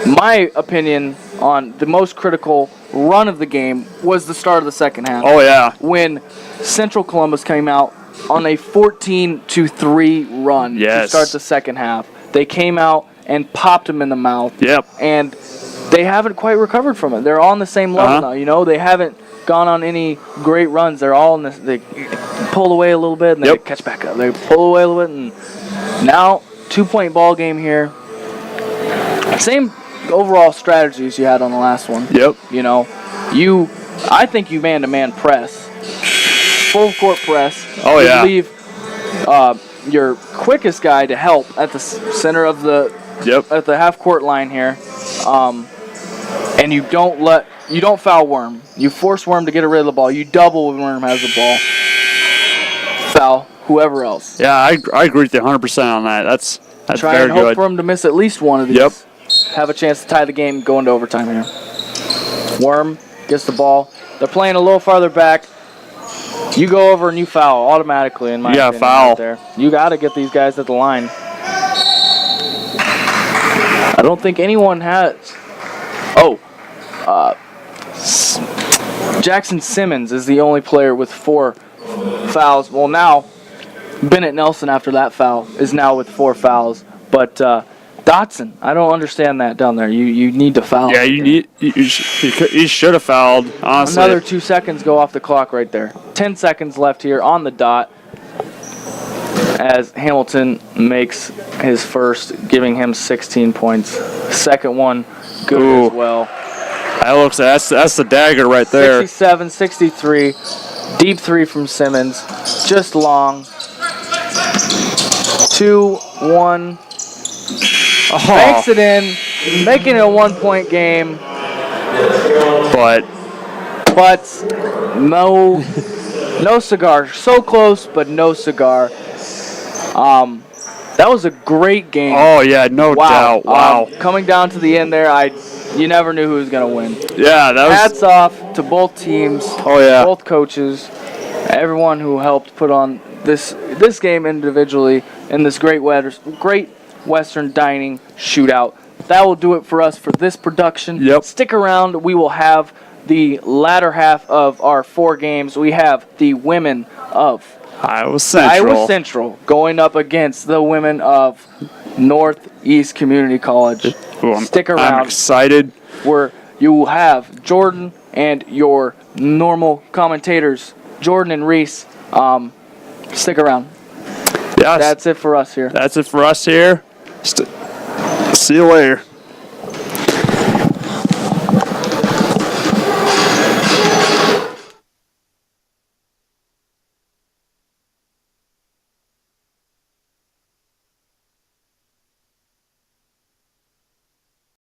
my opinion on the most critical run of the game was the start of the second half. Oh, yeah. When Central Columbus came out on a 14-3 run to start the second half. They came out and popped them in the mouth. Yep. And they haven't quite recovered from it. They're all on the same level now. You know, they haven't gone on any great runs. They're all in this. They pull away a little bit and they catch back up. They pull away a little bit, and now 2-point ball game here. Same overall strategies you had on the last one. Yep. You know, I think you man-to-man press, full court press. Oh yeah. Leave your quickest guy to help at the center of the at the half court line here, and you don't foul Worm. You force Worm to get rid of the ball. You double when Worm has the ball. Foul whoever else. Yeah, I agree with you 100% on that. That's Try very and hope good. for him to miss at least one of these. Yep. Have a chance to tie the game, go into overtime here. Worm gets the ball. They're playing a little farther back. You go over and you foul automatically, in my opinion. Foul. Right there. You got to get these guys at the line. I don't think anyone has. Jackson Simmons is the only player with 4 fouls. Well, now Bennett Nelson, after that foul, is now with 4 fouls. But Dotson, I don't understand that down there. You need to foul. Yeah, you should have fouled, honestly. Another 2 seconds go off the clock right there. 10 seconds left here on the dot as Hamilton makes his first, giving him 16 points. Second one, good as well. That's the dagger right there. 67-63. Deep 3 from Simmons. Just long. 2-1. Banks it in, making it a 1-point game. But no cigar. So close, but no cigar. That was a great game. Oh yeah, no doubt. Wow. Coming down to the end there, you never knew who was gonna win. Yeah, that was. Hats off to both teams. Oh yeah. Both coaches, everyone who helped put on this game individually in this great Western Dining Shootout. That will do it for us for this production. Yep. Stick around. We will have the latter half of our 4 games, we have the women of Iowa Central going up against the women of Northeast Community College. Stick around. I'm excited. Where you will have Jordan and your normal commentators, Jordan and Reese. Stick around. Yes. That's it for us here. That's it for us here. See you later.